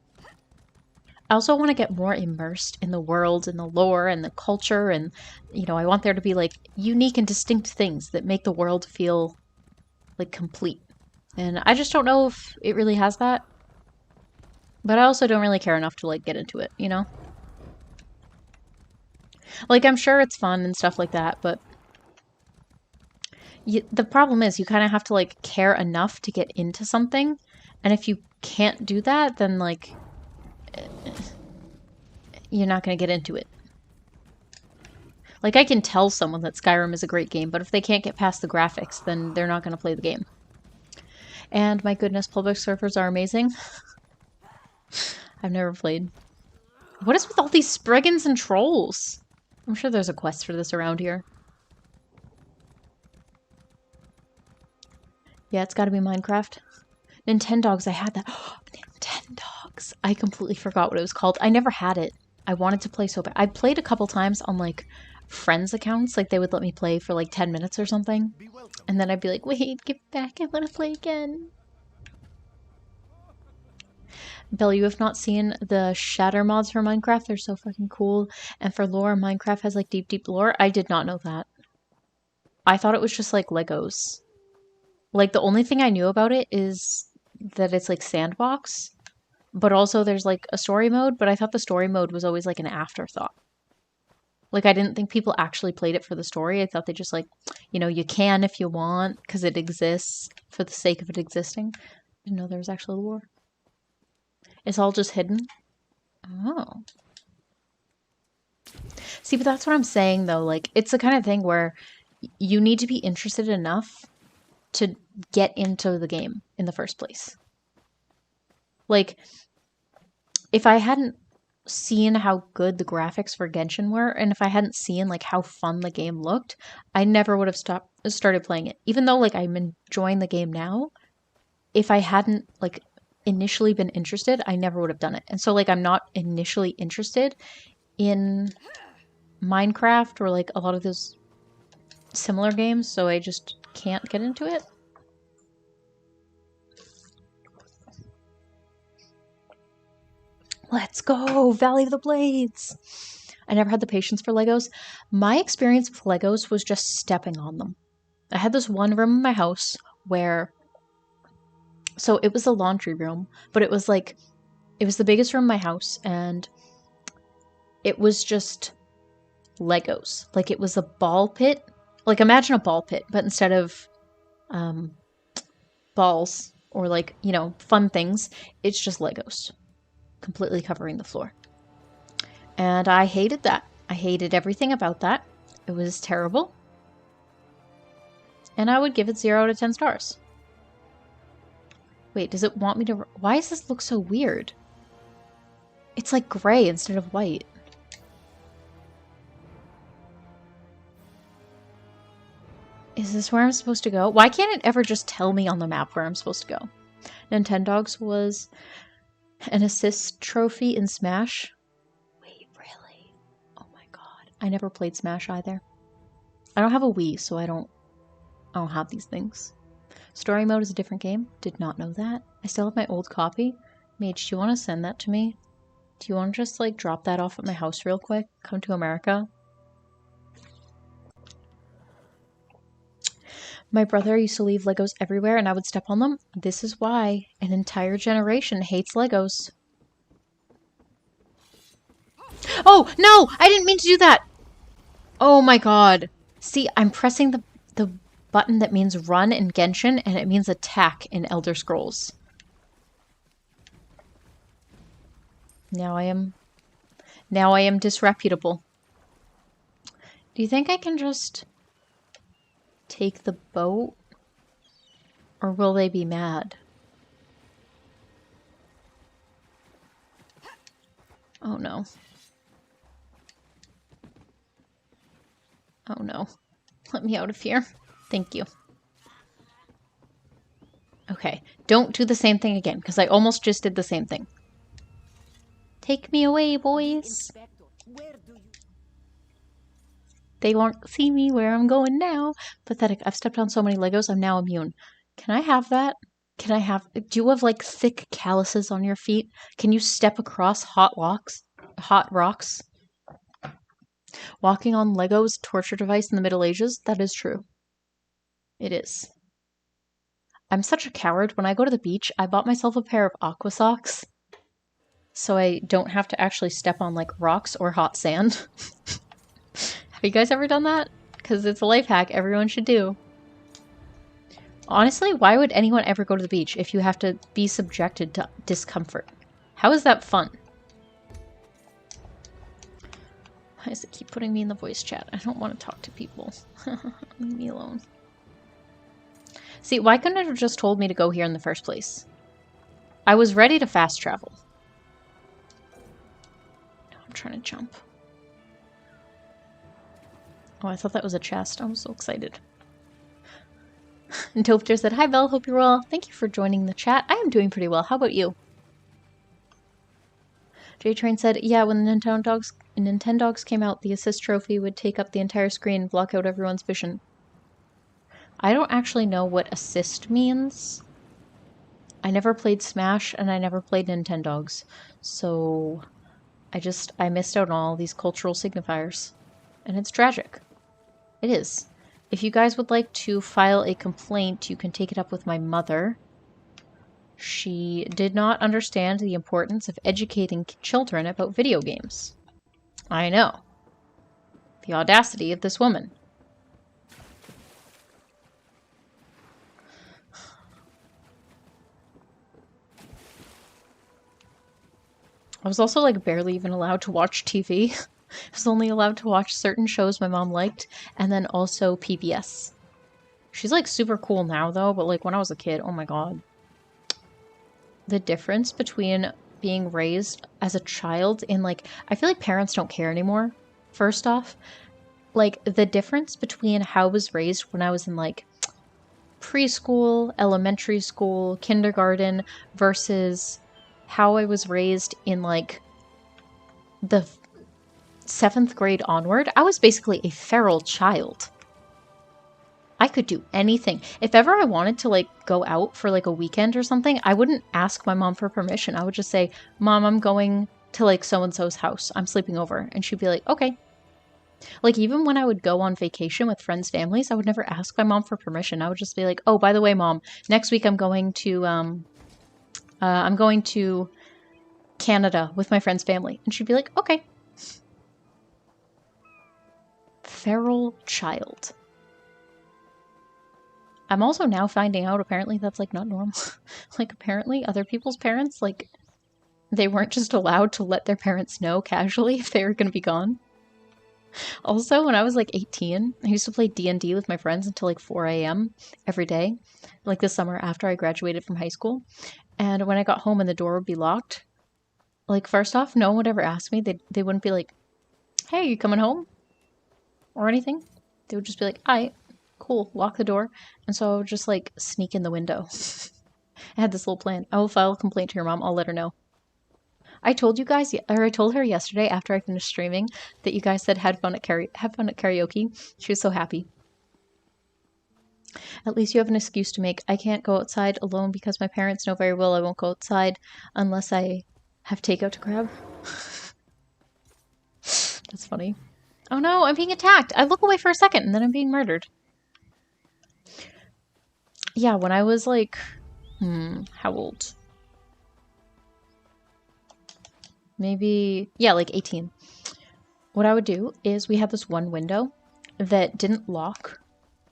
I also want to get more immersed in the world and the lore and the culture, and, you know, I want there to be, like, unique and distinct things that make the world feel, like, complete. And I just don't know if it really has that. But I also don't really care enough to, like, get into it, you know? Like, I'm sure it's fun and stuff like that, but the problem is you kind of have to, like, care enough to get into something. And if you can't do that, then, like, you're not going to get into it. Like, I can tell someone that Skyrim is a great game, but if they can't get past the graphics, then they're not going to play the game. And my goodness, public servers are amazing. I've never played. What is with all these Spriggans and trolls? I'm sure there's a quest for this around here. Yeah, it's gotta be Minecraft. Nintendogs, I had that. Nintendogs! I completely forgot what it was called. I never had it. I wanted to play so bad. I played a couple times on, like, friends' accounts. Like, they would let me play for, like, 10 minutes or something. And then I'd be like, wait, get back. I want to play again. Belle, you have not seen the Shatter mods for Minecraft. They're so fucking cool. And for lore, Minecraft has, like, deep, deep lore. I did not know that. I thought it was just, like, Legos. Like, the only thing I knew about it is that it's, like, sandbox. But also there's, like, a story mode. But I thought the story mode was always, like, an afterthought. Like, I didn't think people actually played it for the story. I thought they just, like, you know, you can if you want, because it exists for the sake of it existing. I didn't know there was actually lore. It's all just hidden. Oh. See, but that's what I'm saying, though. Like, it's the kind of thing where you need to be interested enough to get into the game in the first place. Like, if I hadn't seen how good the graphics for Genshin were, and if I hadn't seen, like, how fun the game looked, I never would have started playing it. Even though, like, I'm enjoying the game now, if I hadn't, like, initially been interested, I never would have done it. And so, like, I'm not initially interested in Minecraft or, like, a lot of those similar games, so I just can't get into it. Let's go! Valley of the Blades! I never had the patience for Legos. My experience with Legos was just stepping on them. I had this one room in my house where... So it was a laundry room, but it was like... It was the biggest room in my house, and it was just Legos. Like, it was a ball pit. Like, imagine a ball pit, but instead of balls or, like, you know, fun things, it's just Legos. Completely covering the floor. And I hated that. I hated everything about that. It was terrible. And I would give it 0 out of 10 stars. Wait, does it want me to... Why does this look so weird? It's like gray instead of white. Is this where I'm supposed to go? Why can't it ever just tell me on the map where I'm supposed to go? Nintendogs was an assist trophy in Smash. Wait, really? Oh my god. I never played Smash either. I don't have a Wii, so I don't have these things. Story mode is a different game. Did not know that. I still have my old copy. Mage, do you want to send that to me? Do you want to just, like, drop that off at my house real quick? Come to America? My brother used to leave Legos everywhere and I would step on them. This is why an entire generation hates Legos. Oh, no! I didn't mean to do that! Oh my god. See, I'm pressing the button that means run in Genshin and it means attack in Elder Scrolls. Now I am disreputable. Do you think I can just take the boat? Or will they be mad? Oh no. Oh no. Let me out of here. Thank you. Okay. Don't do the same thing again, because I almost just did the same thing. Take me away, boys. They won't see me where I'm going now. Pathetic. I've stepped on so many Legos, I'm now immune. Can I have that? Can I have... Do you have, like, thick calluses on your feet? Can you step across hot rocks? Walking on Legos, torture device in the Middle Ages? That is true. It is. I'm such a coward. When I go to the beach, I bought myself a pair of aqua socks. So I don't have to actually step on, like, rocks or hot sand. Have you guys ever done that? Because it's a life hack everyone should do. Honestly, why would anyone ever go to the beach if you have to be subjected to discomfort? How is that fun? Why does it keep putting me in the voice chat? I don't want to talk to people. Leave me alone. See, why couldn't it have just told me to go here in the first place? I was ready to fast travel. I'm trying to jump. Oh, I thought that was a chest. I was so excited. And Topter said, "Hi, Belle. Hope you're well. Thank you for joining the chat. I am doing pretty well. How about you?" J-Train said, "Yeah, when the Nintendogs came out, the assist trophy would take up the entire screen and block out everyone's vision." I don't actually know what assist means. I never played Smash, and I never played Nintendogs. So I missed out on all these cultural signifiers. And it's tragic. It is. If you guys would like to file a complaint, you can take it up with my mother. She did not understand the importance of educating children about video games. I know. The audacity of this woman. I was also like barely even allowed to watch TV. I was only allowed to watch certain shows my mom liked, and then also PBS. She's like super cool now though, but like when I was a kid, oh my god. The difference between being raised as a child in like, I feel like parents don't care anymore, first off. Like the difference between how I was raised when I was in like preschool, elementary school, kindergarten versus how I was raised in like the 7th grade onward. I was basically a feral child. I could do anything. If ever I wanted to like go out for like a weekend or something, I wouldn't ask my mom for permission. I would just say, "Mom, I'm going to like so-and-so's house. I'm sleeping over." And she'd be like, "Okay." Like even when I would go on vacation with friends' families, I would never ask my mom for permission. I would just be like, "Oh, by the way, Mom, next week I'm going to Canada with my friend's family." And she'd be like, "Okay." Feral child. I'm also now finding out apparently that's like not normal. Like apparently other people's parents, like they weren't just allowed to let their parents know casually if they were going to be gone. Also, when I was like 18, I used to play D&D with my friends until like 4 a.m. every day, like the summer after I graduated from high school. And when I got home and the door would be locked, like first off, no one would ever ask me. They wouldn't be like, "Hey, are you coming home?" or anything. They would just be like, "Alright, cool, lock the door." And so I would just like sneak in the window. I had this little plan. I will file a complaint to your mom. I'll let her know. I told you guys, or I told her yesterday after I finished streaming that you guys said have fun at karaoke. She was so happy. "At least you have an excuse to make. I can't go outside alone because my parents know very well I won't go outside unless I have takeout to grab." That's funny. Oh no, I'm being attacked. I look away for a second and then I'm being murdered. Yeah, when I was like, how old? Maybe, yeah, like 18. What I would do is we had this one window that didn't lock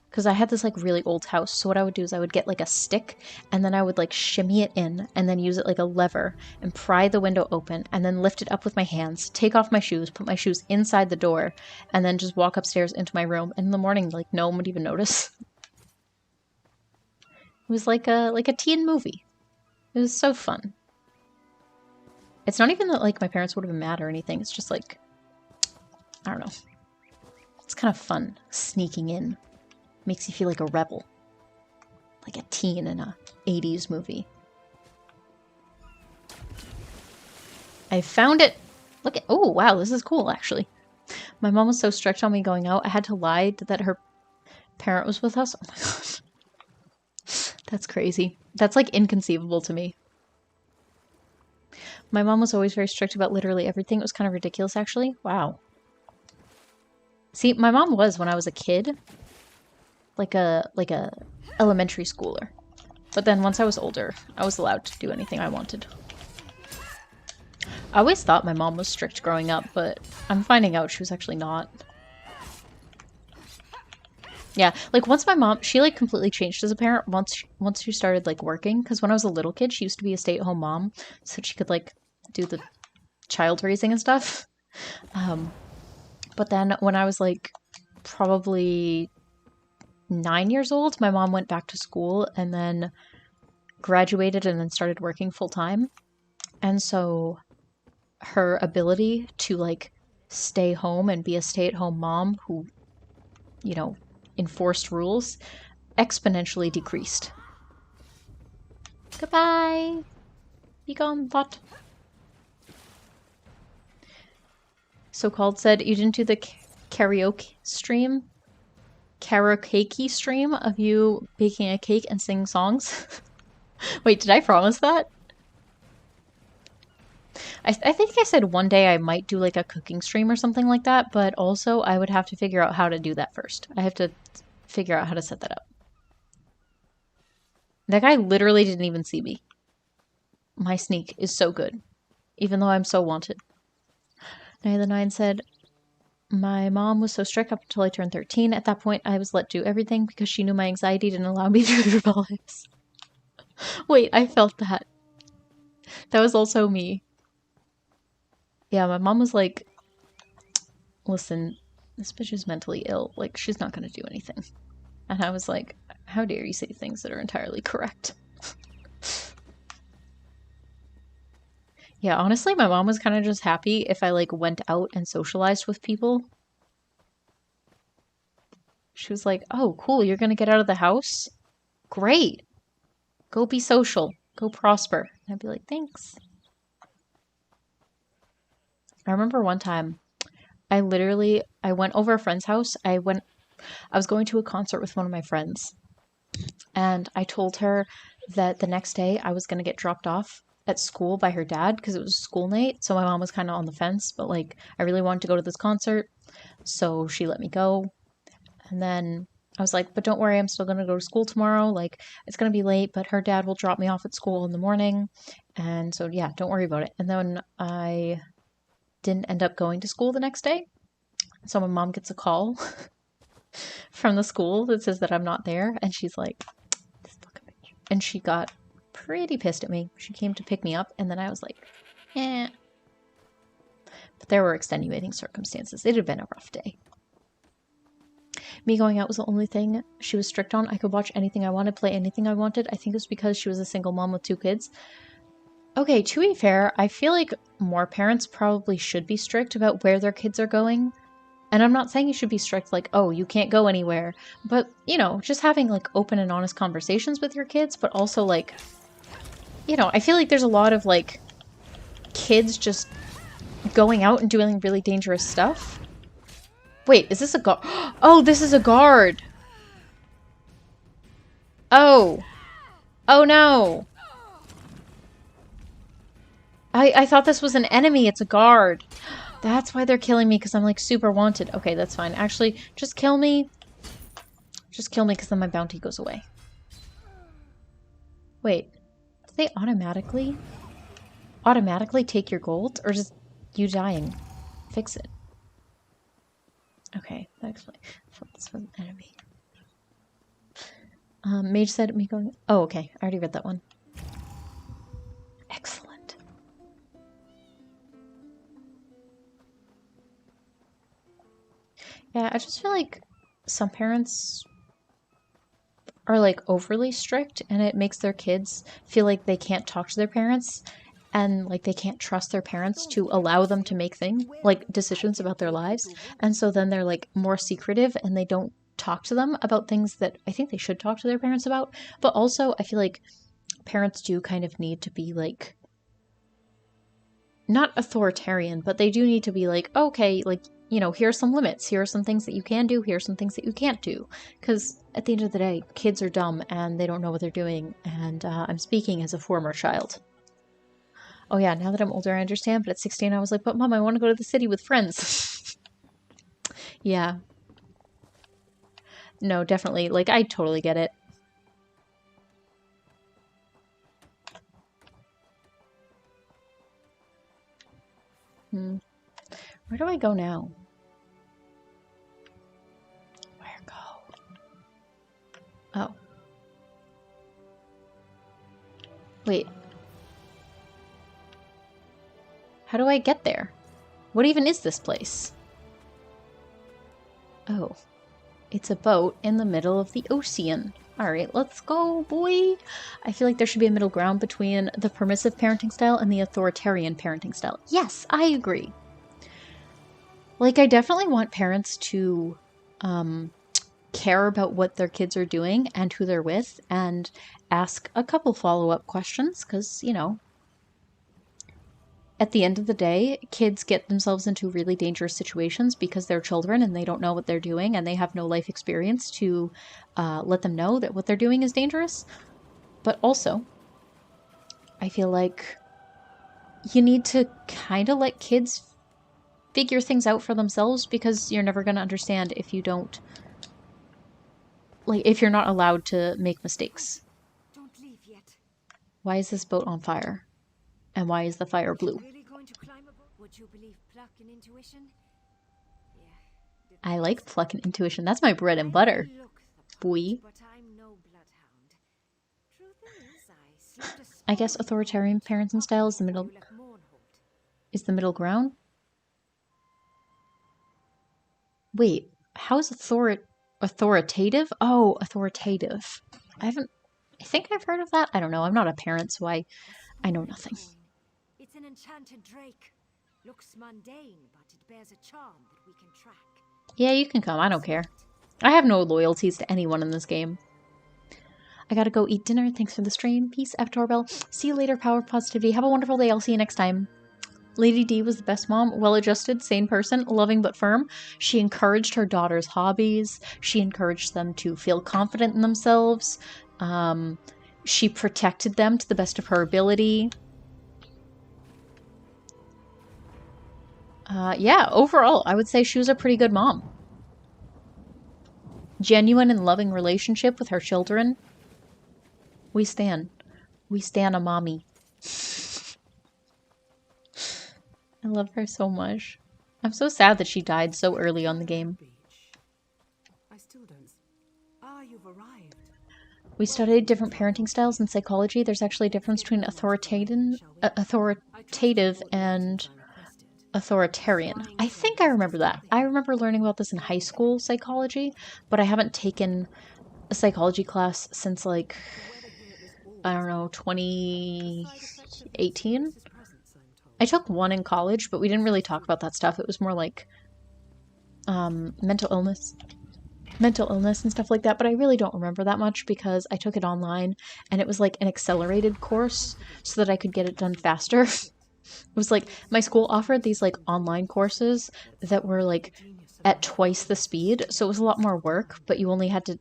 because I had this like really old house. So what I would do is I would get like a stick and then I would like shimmy it in and then use it like a lever and pry the window open and then lift it up with my hands, take off my shoes, put my shoes inside the door, and then just walk upstairs into my room. And in the morning, like no one would even notice. It was like a teen movie. It was so fun. It's not even that like my parents would have been mad or anything. It's just like, I don't know. It's kind of fun sneaking in. Makes you feel like a rebel. Like a teen in a 80s movie. I found it! Look at- oh wow, this is cool actually. My mom was so strict on me going out, I had to lie that her parent was with us. Oh my god. That's crazy. That's like inconceivable to me. My mom was always very strict about literally everything. It was kind of ridiculous actually. Wow. See, my mom was when I was a kid. Like a elementary schooler. But then once I was older, I was allowed to do anything I wanted. I always thought my mom was strict growing up, but I'm finding out she was actually not. Yeah, like once my mom, she like completely changed as a parent once she started like working. Because when I was a little kid, she used to be a stay-at-home mom, so she could like do the child raising and stuff. Um, but then when I was like probably 9 years old, my mom went back to school and then graduated and then started working full time. And so her ability to like stay home and be a stay-at-home mom who, you know, enforced rules exponentially decreased. Goodbye. Be gone, thought. So-called said, you didn't do the karaoke stream? Karaoke stream of you baking a cake and singing songs? Wait, did I promise that? I think I said one day I might do like a cooking stream or something like that, but also I would have to figure out how to do that first. I have to figure out how to set that up. That guy literally didn't even see me. My sneak is so good, even though I'm so wanted. Night of the Nine said, my mom was so strict up until I turned 13. At that point, I was let do everything because she knew my anxiety didn't allow me to do rebellious. Wait, I felt that. That was also me. Yeah, my mom was like, listen, this bitch is mentally ill. Like, she's not going to do anything. And I was like, how dare you say things that are entirely correct? Yeah, honestly, my mom was kind of just happy if I, like, went out and socialized with people. She was like, oh, cool, you're going to get out of the house? Great. Go be social. Go prosper. And I'd be like, thanks. I remember one time, I went over a friend's house. I was going to a concert with one of my friends. And I told her that the next day I was going to get dropped off at school by her dad because it was school night. So my mom was kind of on the fence, but like I really wanted to go to this concert. So she let me go. And then I was like, but don't worry, I'm still going to go to school tomorrow. Like it's going to be late, but her dad will drop me off at school in the morning. And so, yeah, don't worry about it. And then I didn't end up going to school the next day. So my mom gets a call from the school that says that I'm not there. And she's like, and she got pretty pissed at me. She came to pick me up, and then I was like, eh. But there were extenuating circumstances. It had been a rough day. Me going out was the only thing she was strict on. I could watch anything I wanted, play anything I wanted. I think it was because she was a single mom with 2 kids. Okay, to be fair, I feel like more parents probably should be strict about where their kids are going. And I'm not saying you should be strict like, oh, you can't go anywhere. But, you know, just having like open and honest conversations with your kids, but also like, you know, I feel like there's a lot of like kids just going out and doing really dangerous stuff. Wait, is this a guard? Oh, this is a guard. Oh. Oh no. I thought this was an enemy. It's a guard. That's why they're killing me, because I'm like super wanted. Okay, that's fine. Actually, just kill me. Just kill me, because then my bounty goes away. Wait, do they automatically take your gold? Or just you dying? Fix it. Okay, that explains. I thought this was an enemy. Mage said me going... Oh, okay. I already read that one. Excellent. Yeah, I just feel like some parents are like overly strict and it makes their kids feel like they can't talk to their parents and like they can't trust their parents to allow them to make decisions about their lives. And so then they're like more secretive and they don't talk to them about things that I think they should talk to their parents about. But also I feel like parents do kind of need to be like not authoritarian, but they do need to be like, okay, like, you know, here are some limits. Here are some things that you can do. Here are some things that you can't do. Because at the end of the day, kids are dumb and they don't know what they're doing. And I'm speaking as a former child. Oh yeah, now that I'm older, I understand. But at 16, I was like, but Mom, I want to go to the city with friends. Yeah. No, definitely. Like, I totally get it. Where do I go now? Where go? Oh. Wait. How do I get there? What even is this place? Oh. It's a boat in the middle of the ocean. Alright, let's go, boy! I feel like there should be a middle ground between the permissive parenting style and the authoritarian parenting style. Yes, I agree. Like, I definitely want parents to care about what their kids are doing and who they're with, and ask a couple follow-up questions, because, you know, at the end of the day, kids get themselves into really dangerous situations because they're children and they don't know what they're doing and they have no life experience to let them know that what they're doing is dangerous. But also, I feel like you need to kind of let kids figure things out for themselves, because you're never going to understand if you don't, like, if you're not allowed to make mistakes. Don't leave yet. Why is this boat on fire? And why is the fire blue? Really going to climb a boat? Would you believe pluck and intuition? Yeah. I like pluck and intuition. That's my bread and butter, boy. But I'm no bloodhound. Truth is, I slipped I guess authoritarian parenting style is the middle ground. Wait, how is authoritative? Oh, authoritative. I think I've heard of that. I don't know. I'm not a parent, so I know nothing. It's an enchanted drake. Looks mundane, but it bears a charm that we can track. Yeah, you can come. I don't care. I have no loyalties to anyone in this game. I gotta go eat dinner. Thanks for the stream. Peace, Avatar Bell. See you later, Power of Positivity. Have a wonderful day. I'll see you next time. Lady D was the best mom, well-adjusted, sane person, loving but firm. She encouraged her daughter's hobbies. She encouraged them to feel confident in themselves. She protected them to the best of her ability. Yeah, overall, I would say she was a pretty good mom. Genuine and loving relationship with her children. We stan a mommy. I love her so much. I'm so sad that she died so early on the game. I still don't. Ah, you've arrived. We studied different parenting styles in psychology. There's actually a difference between authoritative and authoritarian. I think I remember that. I remember learning about this in high school psychology, but I haven't taken a psychology class since, like, I don't know, 2018? I took one in college, but we didn't really talk about that stuff. It was more like mental illness and stuff like that, but I really don't remember that much because I took it online and it was like an accelerated course so that I could get it done faster. It was like my school offered these like online courses that were like at twice the speed, so it was a lot more work, but you only had to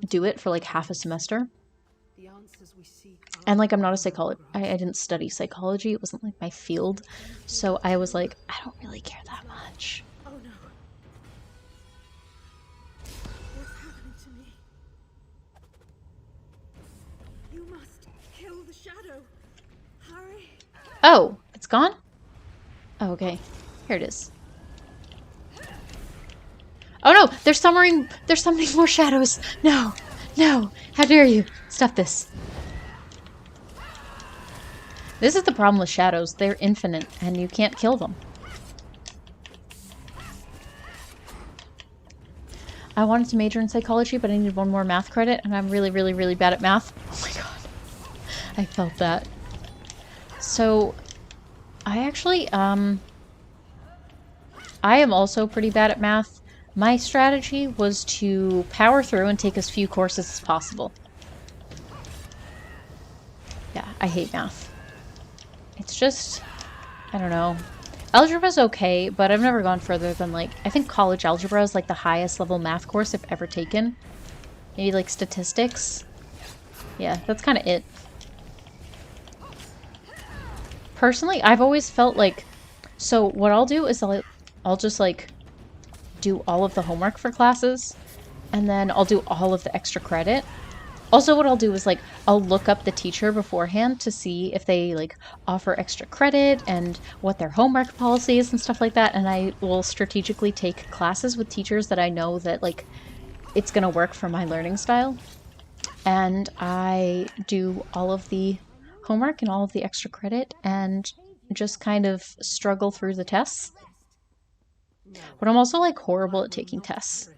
do it for like half a semester. And like, I'm not a psychologist. I didn't study psychology. It wasn't like my field. So I was like, I don't really care that much. Oh no. What's happening to me? You must kill the shadow. Hurry. Oh, it's gone? Oh, okay. Here it is. Oh no, they're summoning more shadows. No, no, how dare you. Stop this. This is the problem with shadows. They're infinite, and you can't kill them. I wanted to major in psychology, but I needed one more math credit, and I'm really, really, really bad at math. Oh my god. I felt that. So, I actually, I am also pretty bad at math. My strategy was to power through and take as few courses as possible. Yeah, I hate math. It's just, I don't know. Algebra's okay, but I've never gone further than, like, I think college algebra is, like, the highest level math course I've ever taken. Maybe, like, statistics. Yeah, that's kind of it. Personally, I've always felt like, so what I'll do is I'll just, like, do all of the homework for classes, and then I'll do all of the extra credit. Also, what I'll do is, like, I'll look up the teacher beforehand to see if they, like, offer extra credit and what their homework policy is and stuff like that, and I will strategically take classes with teachers that I know that, like, it's gonna work for my learning style. And I do all of the homework and all of the extra credit and just kind of struggle through the tests. But I'm also like horrible at taking tests.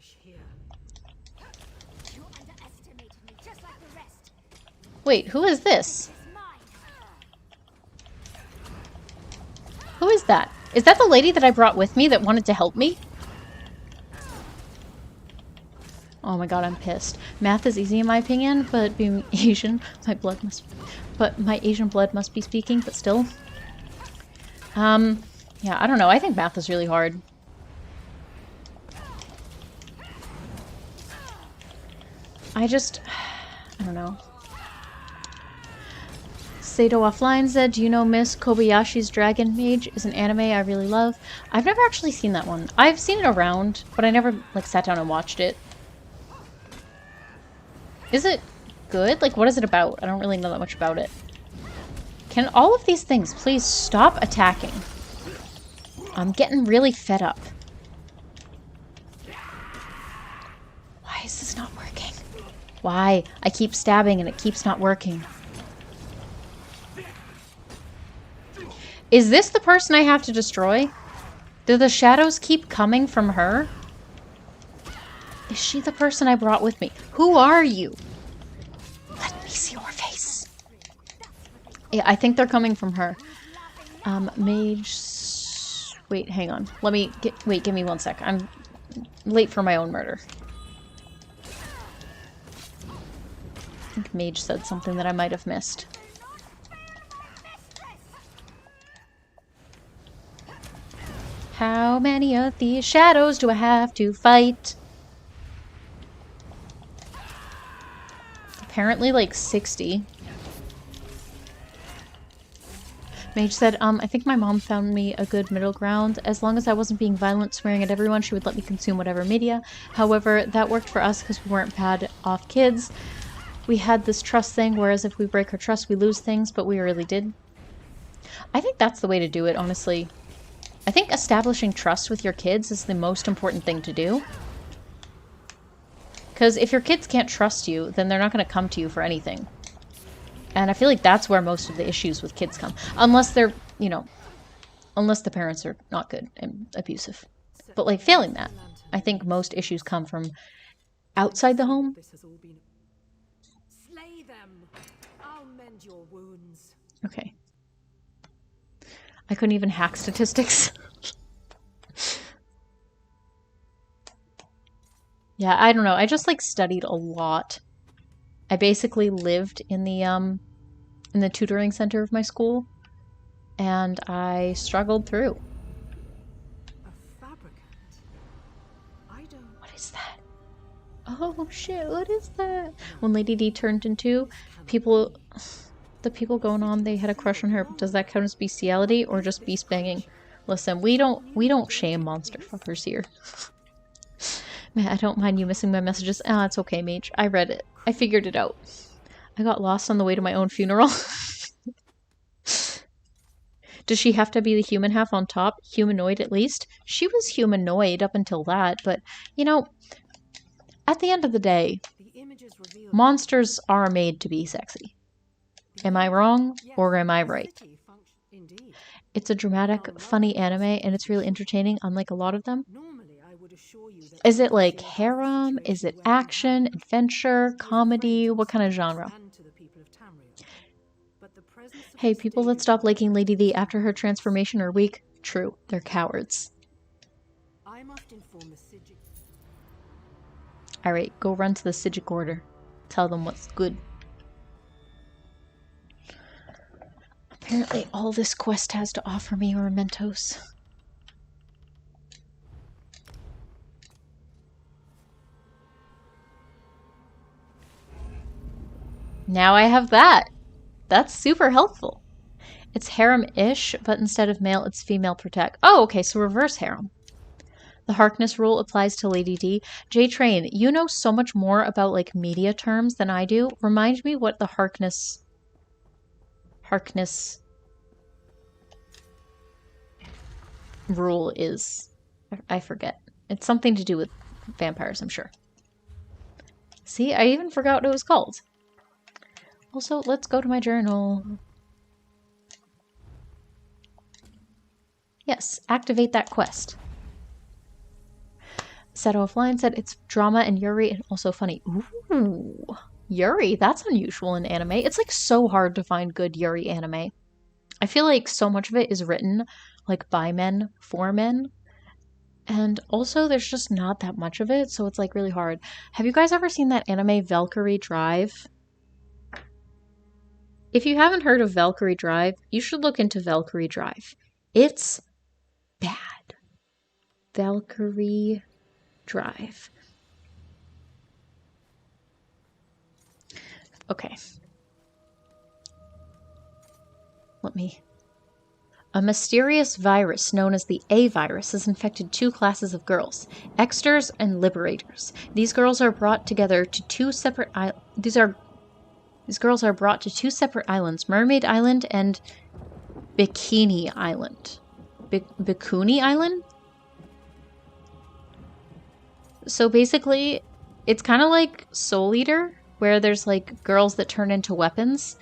Wait, who is this? Who is that? Is that the lady that I brought with me that wanted to help me? Oh my god, I'm pissed. Math is easy in my opinion, but being Asian, my Asian blood must be speaking, but still. Yeah, I don't know. I think math is really hard. I don't know. Sato Offline said, do you know Miss Kobayashi's Dragon Mage is an anime I really love? I've never actually seen that one. I've seen it around, but I never like sat down and watched it. Is it good? Like, what is it about? I don't really know that much about it. Can all of these things please stop attacking? I'm getting really fed up. Why is this not working? Why? I keep stabbing and it keeps not working. Is this the person I have to destroy? Do the shadows keep coming from her? Is she the person I brought with me? Who are you? Let me see your face. Yeah, I think they're coming from her. Mage... Wait, hang on. Wait, give me 1 sec. I'm late for my own murder. I think Mage said something that I might have missed. How many of these shadows do I have to fight? Apparently like 60. Mage said, I think my mom found me a good middle ground. As long as I wasn't being violent, swearing at everyone, she would let me consume whatever media. However, that worked for us because we weren't bad off kids. We had this trust thing, whereas if we break our trust, we lose things, but we really did. I think that's the way to do it, honestly. I think establishing trust with your kids is the most important thing to do. Because if your kids can't trust you, then they're not going to come to you for anything. And I feel like that's where most of the issues with kids come. Unless they're, you know, unless the parents are not good and abusive. But like failing that, I think most issues come from outside the home. Slay them. I'll mend your wounds. Okay. I couldn't even hack statistics. Yeah, I don't know. I just like studied a lot. I basically lived in the tutoring center of my school, and I struggled through. A fabricant? I don't... What is that? Oh shit, what is that? When Lady D turned into the people going on, they had a crush on her. Does that count as bestiality or just beast banging? Listen, we don't shame monster fuckers here. Man, I don't mind you missing my messages. Ah, it's okay, Mage. I read it. I figured it out. I got lost on the way to my own funeral. Does she have to be the human half on top? Humanoid, at least? She was humanoid up until that, but, you know, at the end of the day, monsters are made to be sexy. Am I wrong, or am I right? It's a dramatic, funny anime, and it's really entertaining, unlike a lot of them. Is it like harem? Is it action, adventure, comedy? What kind of genre? Hey, people that stop liking Lady D after her transformation are weak. True, they're cowards. Alright, go run to the Sijic Order. Tell them what's good. Apparently all this quest has to offer me are mementos. Now I have that. That's super helpful. It's harem-ish, but instead of male, it's female protect. Oh, okay, so reverse harem. The Harkness rule applies to Lady D. J-Train, you know so much more about, like, media terms than I do. Remind me what the Harkness rule is. I forget. It's something to do with vampires, I'm sure. See, I even forgot what it was called. Also, let's go to my journal. Yes, activate that quest. Seto Offline said it's drama and Yuri and also funny. Ooh, Yuri, that's unusual in anime. It's like so hard to find good Yuri anime. I feel like so much of it is written like by men for men. And also there's just not that much of it, so it's like really hard. Have you guys ever seen that anime Valkyrie Drive? If you haven't heard of Valkyrie Drive, you should look into Valkyrie Drive. It's bad. Valkyrie Drive. Okay. Let me... A mysterious virus known as the A virus has infected two classes of girls, Exters and Liberators. These girls are brought together to two separate These girls are brought to two separate islands, Mermaid Island and Bikini Island. Bikini Island? So basically, it's kind of like Soul Eater, where there's like girls that turn into weapons.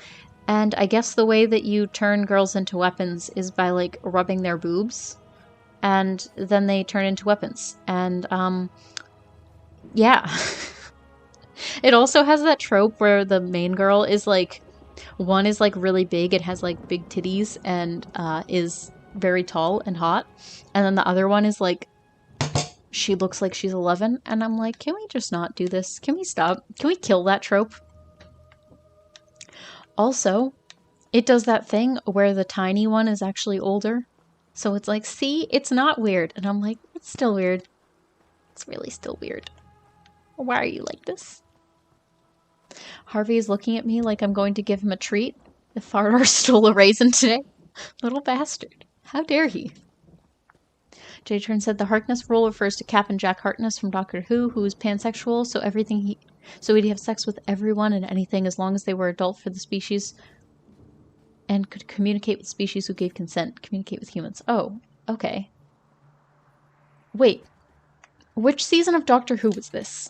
And I guess the way that you turn girls into weapons is by like rubbing their boobs. And then they turn into weapons. And yeah. It also has that trope where the main girl is like, one is like really big, it has like big titties and is very tall and hot. And then the other one is like, she looks like she's 11. And I'm like, can we just not do this? Can we stop? Can we kill that trope? Also, it does that thing where the tiny one is actually older. So it's like, see, it's not weird. And I'm like, it's still weird. It's really still weird. Why are you like this? Harvey is looking at me like I'm going to give him a treat. The Fardar stole a raisin today. Little bastard. How dare he? J. Turn said the Harkness rule refers to Captain Jack Harkness from Doctor Who is pansexual, so he'd have sex with everyone and anything as long as they were adult for the species and could communicate with species who gave consent. Communicate with humans. Oh, okay. Wait. Which season of Doctor Who was this?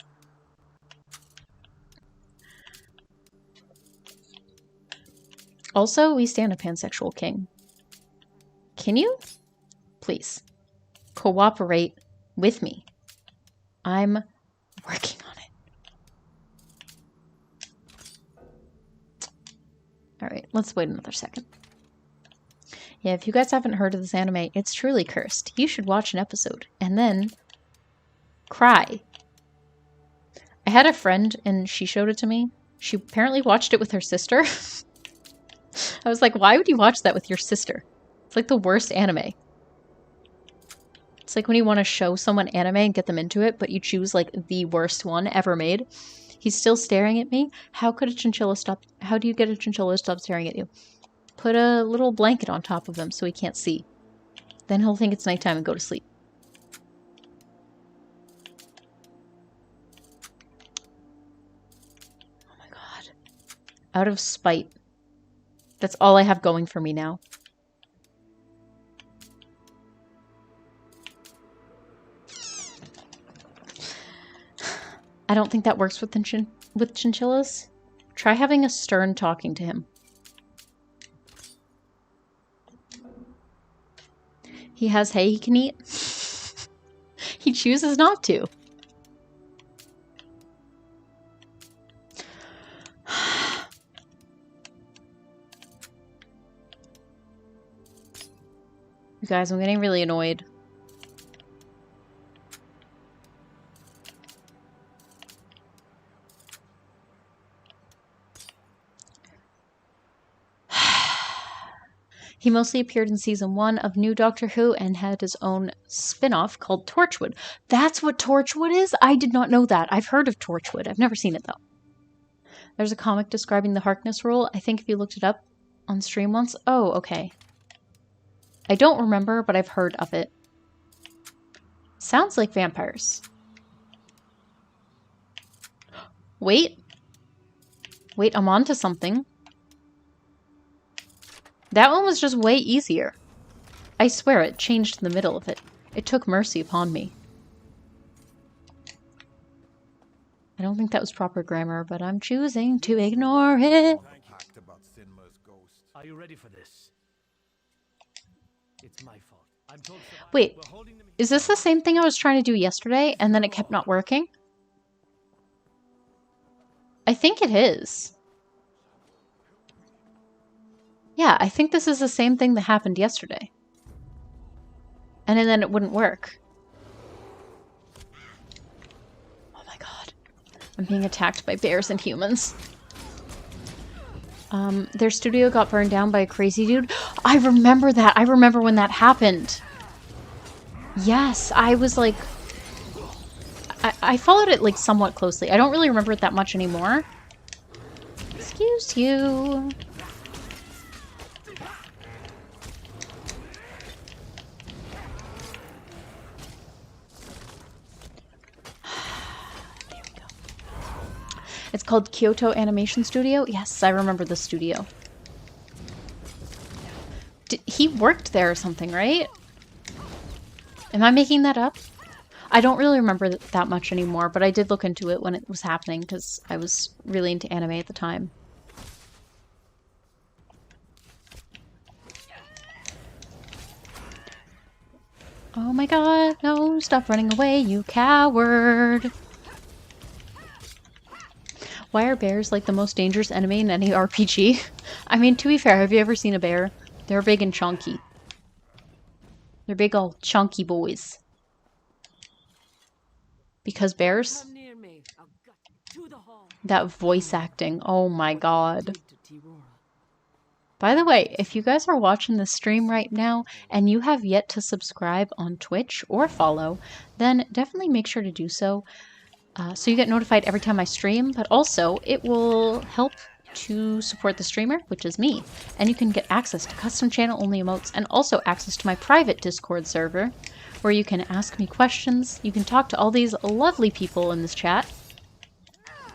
Also, we stand a pansexual king. Can you? Please. Cooperate with me. I'm working on it. Alright, let's wait another second. Yeah, if you guys haven't heard of this anime, it's truly cursed. You should watch an episode and then cry. I had a friend and she showed it to me. She apparently watched it with her sister. I was like, why would you watch that with your sister? It's like the worst anime. It's like when you want to show someone anime and get them into it, but you choose like the worst one ever made. He's still staring at me. How do you get a chinchilla to stop staring at you? Put a little blanket on top of him so he can't see. Then he'll think it's nighttime and go to sleep. Oh my god. Out of spite. That's all I have going for me now. I don't think that works with chinchillas. Try having a stern talking to him. He has hay he can eat. He chooses not to. You guys, I'm getting really annoyed. He mostly appeared in season 1 of New Doctor Who and had his own spin-off called Torchwood. That's what Torchwood is? I did not know that. I've heard of Torchwood. I've never seen it, though. There's a comic describing the Harkness rule. I think if you looked it up on stream once. Oh, okay. I don't remember, but I've heard of it. Sounds like vampires. Wait. Wait, I'm onto something. That one was just way easier. I swear it changed in the middle of it. It took mercy upon me. I don't think that was proper grammar, but I'm choosing to ignore it. Are you ready for this? It's my fault. I'm told Wait, is this the same thing I was trying to do yesterday and then it kept not working? I think it is. Yeah, I think this is the same thing that happened yesterday. And then it wouldn't work. Oh my god. I'm being attacked by bears and humans. Their studio got burned down by a crazy dude. I remember that. I remember when that happened. Yes, I was like... I followed it like somewhat closely. I don't really remember it that much anymore. Excuse you. It's called Kyoto Animation Studio. Yes, I remember the studio. He worked there or something, right? Am I making that up? I don't really remember that much anymore, but I did look into it when it was happening because I was really into anime at the time. Oh my god, no, stop running away, you coward! Why are bears like the most dangerous enemy in any RPG? I mean, to be fair, have you ever seen a bear? They're big and chunky. They're big old chunky boys. Because bears? That voice acting, oh my god. By the way, if you guys are watching this stream right now and you have yet to subscribe on Twitch or follow, then definitely make sure to do so. So you get notified every time I stream, but also it will help to support the streamer, which is me. And you can get access to custom channel-only emotes and also access to my private Discord server, where you can ask me questions, you can talk to all these lovely people in this chat,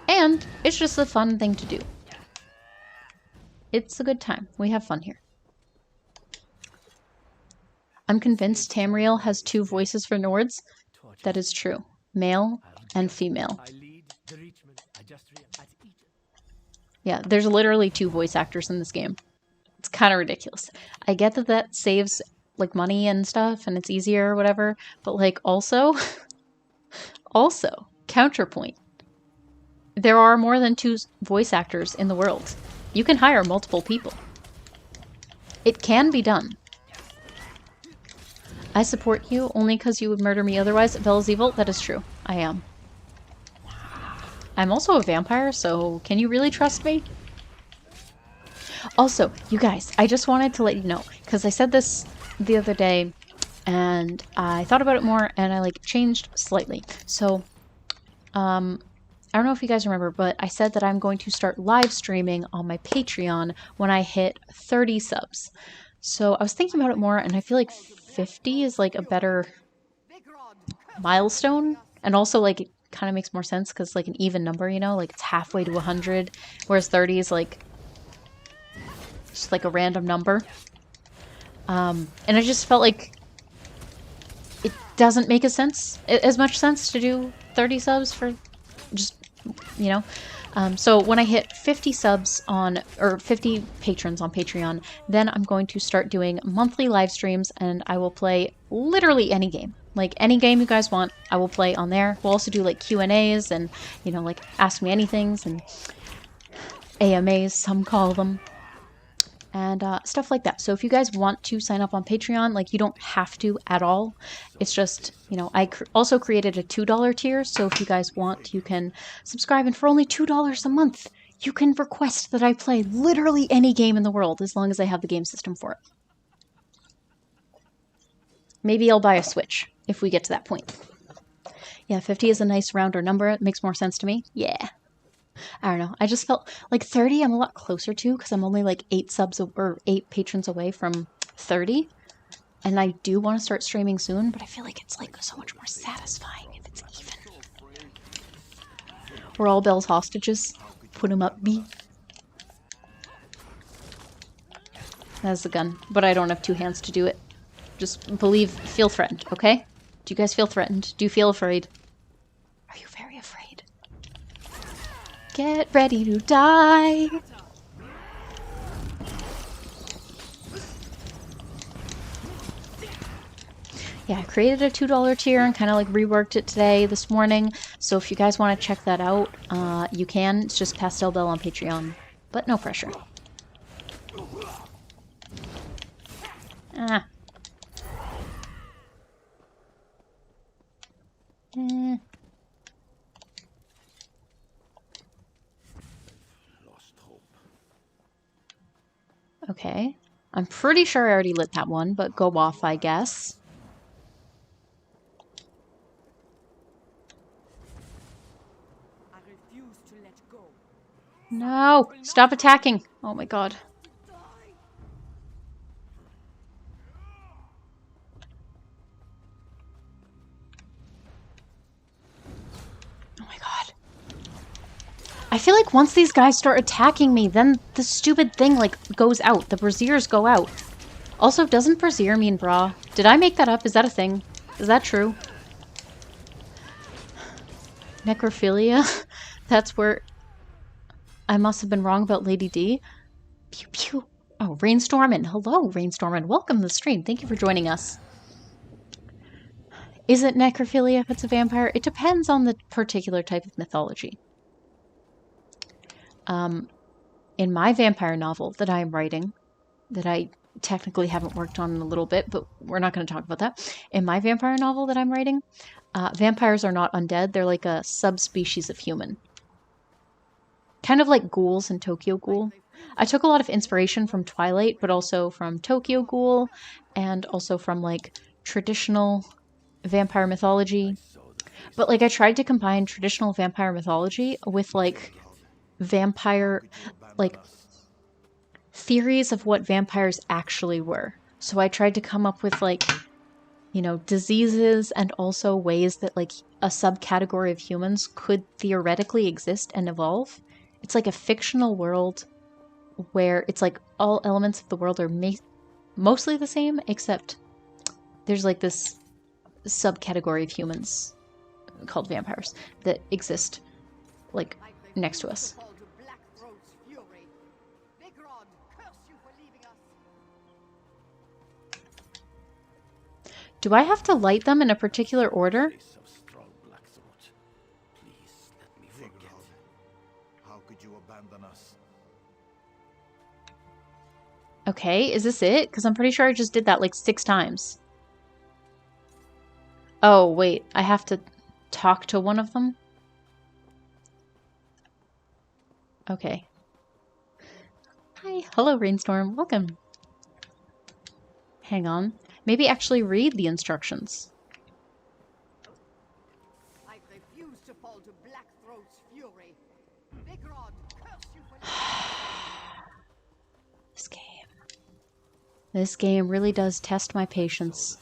and it's just a fun thing to do. It's a good time. We have fun here. I'm convinced Tamriel has 2 voices for Nords. That is true. Male and female. Yeah, there's literally 2 voice actors in this game. It's kind of ridiculous. I get that that saves like money and stuff and it's easier or whatever, but like also counterpoint. There are more than 2 voice actors in the world. You can hire multiple people. It can be done. I support you only because you would murder me otherwise. Belle is evil. That is true. I am. I'm also a vampire, so can you really trust me? Also, you guys, I just wanted to let you know, because I said this the other day, and I thought about it more, and I like changed slightly. So, I don't know if you guys remember, but I said that I'm going to start live streaming on my Patreon when I hit 30 subs. So I was thinking about it more, and I feel like 50 is like a better milestone, and also like it kind of makes more sense because like an even number, you know, like it's halfway to 100, whereas 30 is like just like a random number. And I just felt like it doesn't make as much sense to do 30 subs for just, you know. So when I hit 50 subs on, or 50 patrons on Patreon, then I'm going to start doing monthly live streams, and I will play literally any game. Like any game you guys want, I will play on there. We'll also do like Q&As and, you know, like Ask Me Anythings and AMAs, some call them. And stuff like that. So if you guys want to sign up on Patreon, like you don't have to at all. It's just, you know, I also created a $2 tier. So if you guys want, you can subscribe. And for only $2 a month, you can request that I play literally any game in the world as long as I have the game system for it. Maybe I'll buy a Switch if we get to that point. Yeah, 50 is a nice rounder number. It makes more sense to me. Yeah. I don't know. I just felt like 30 I'm a lot closer to because I'm only like 8 subs or 8 patrons away from 30. And I do want to start streaming soon, but I feel like it's like so much more satisfying if it's even. We're all Belle's hostages. Put him up, B. That's the gun, but I don't have 2 hands to do it. Just feel threatened, okay? Do you guys feel threatened? Do you feel afraid? Are you very afraid? Get ready to die. Yeah, I created a $2 tier and kind of like reworked it today, this morning. So if you guys want to check that out, you can. It's just Pastel Bell on Patreon, but no pressure. Ah. Eh. Okay. I'm pretty sure I already lit that one, but go off, I guess. I refuse to let go. No! Stop attacking! Oh my god. Oh my god. I feel like once these guys start attacking me, then the stupid thing, like, goes out. The braziers go out. Also, doesn't brazier mean bra? Did I make that up? Is that a thing? Is that true? Necrophilia? That's where I must have been wrong about Lady D. Pew pew. Oh, Rainstormin. Hello, Rainstormin. Welcome to the stream. Thank you for joining us. Is it necrophilia if it's a vampire? It depends on the particular type of mythology. In my vampire novel that I am writing, that I technically haven't worked on in a little bit, but we're not going to talk about that. In my vampire novel that I'm writing, vampires are not undead. They're like a subspecies of human. Kind of like ghouls in Tokyo Ghoul. I took a lot of inspiration from Twilight, but also from Tokyo Ghoul, and also from like traditional vampire mythology. But like I tried to combine traditional vampire mythology with like vampire, like theories of what vampires actually were. So I tried to come up with like, you know, diseases and also ways that like a subcategory of humans could theoretically exist and evolve. It's like a fictional world where it's like all elements of the world are mostly the same, except there's like this subcategory of humans called vampires that exist like next to us. Do I have to light them in a particular order? How could you abandon us? Okay, is this it? Because I'm pretty sure I just did that like 6 times. Oh, wait, I have to talk to one of them? Okay. Hi, hello Rainstorm, welcome. Hang on. Maybe actually read the instructions. I refuse to fall to Blackthroat's fury. Vigrod, curse you for This game really does test my patience.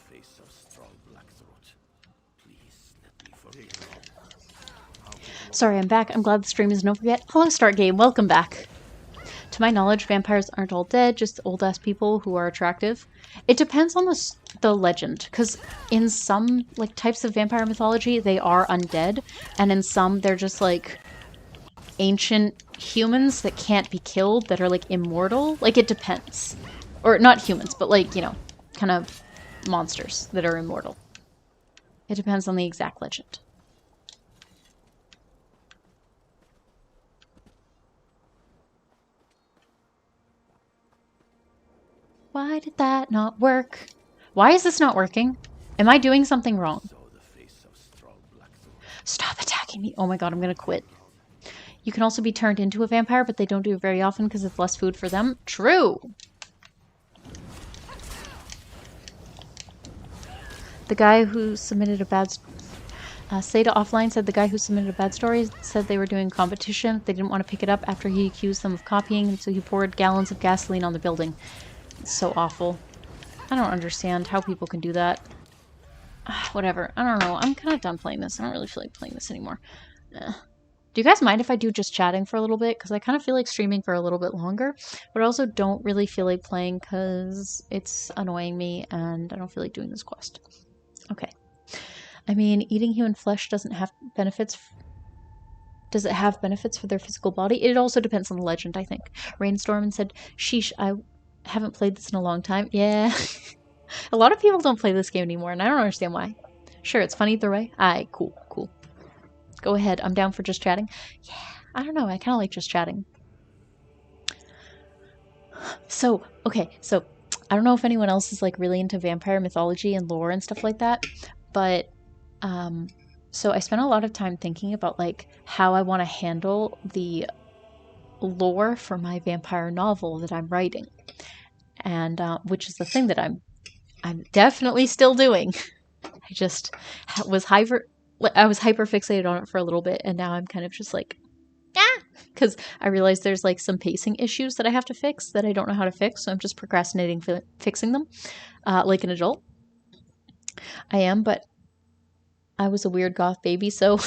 Sorry, I'm back. I'm glad the stream isn't over yet. Hello, Start Game. Welcome back. To my knowledge, vampires aren't all dead, just old-ass people who are attractive. It depends on the legend, because in some like types of vampire mythology, they are undead, and in some, they're just like ancient humans that can't be killed, that are like immortal. Like, it depends. Or not humans, but like, you know, kind of monsters that are immortal. It depends on the exact legend. Why did that not work? Why is this not working? Am I doing something wrong? Stop attacking me. Oh my god, I'm gonna quit. You can also be turned into a vampire, but they don't do it very often because it's less food for them. True! The guy who submitted a bad... Seda Offline said the guy who submitted a bad story said they were doing competition. They didn't want to pick it up after he accused them of copying, and so he poured gallons of gasoline on the building. It's so awful. I don't understand how people can do that. Whatever. I don't know. I'm kind of done playing this. I don't really feel like playing this anymore. Do you guys mind if I do just chatting for a little bit? Because I kind of feel like streaming for a little bit longer. But I also don't really feel like playing because it's annoying me and I don't feel like doing this quest. Okay. I mean, eating human flesh doesn't have benefits Does it have benefits for their physical body? It also depends on the legend, I think. Rainstorm said, sheesh, I haven't played this in a long time. Yeah. A lot of people don't play this game anymore, and I don't understand why. Sure, it's fun either way. Aye, cool, cool. Go ahead. I'm down for just chatting. Yeah, I don't know. I kind of like just chatting. So, okay, so I don't know if anyone else is like really into vampire mythology and lore and stuff like that, but so I spent a lot of time thinking about like how I want to handle the lore for my vampire novel that I'm writing, and which is the thing that I'm definitely still doing. I just was hyper fixated on it for a little bit, and now I'm kind of just like, because I realized there's like some pacing issues that I have to fix that I don't know how to fix, so I'm just procrastinating fixing them, like an adult. I am, but I was a weird goth baby, so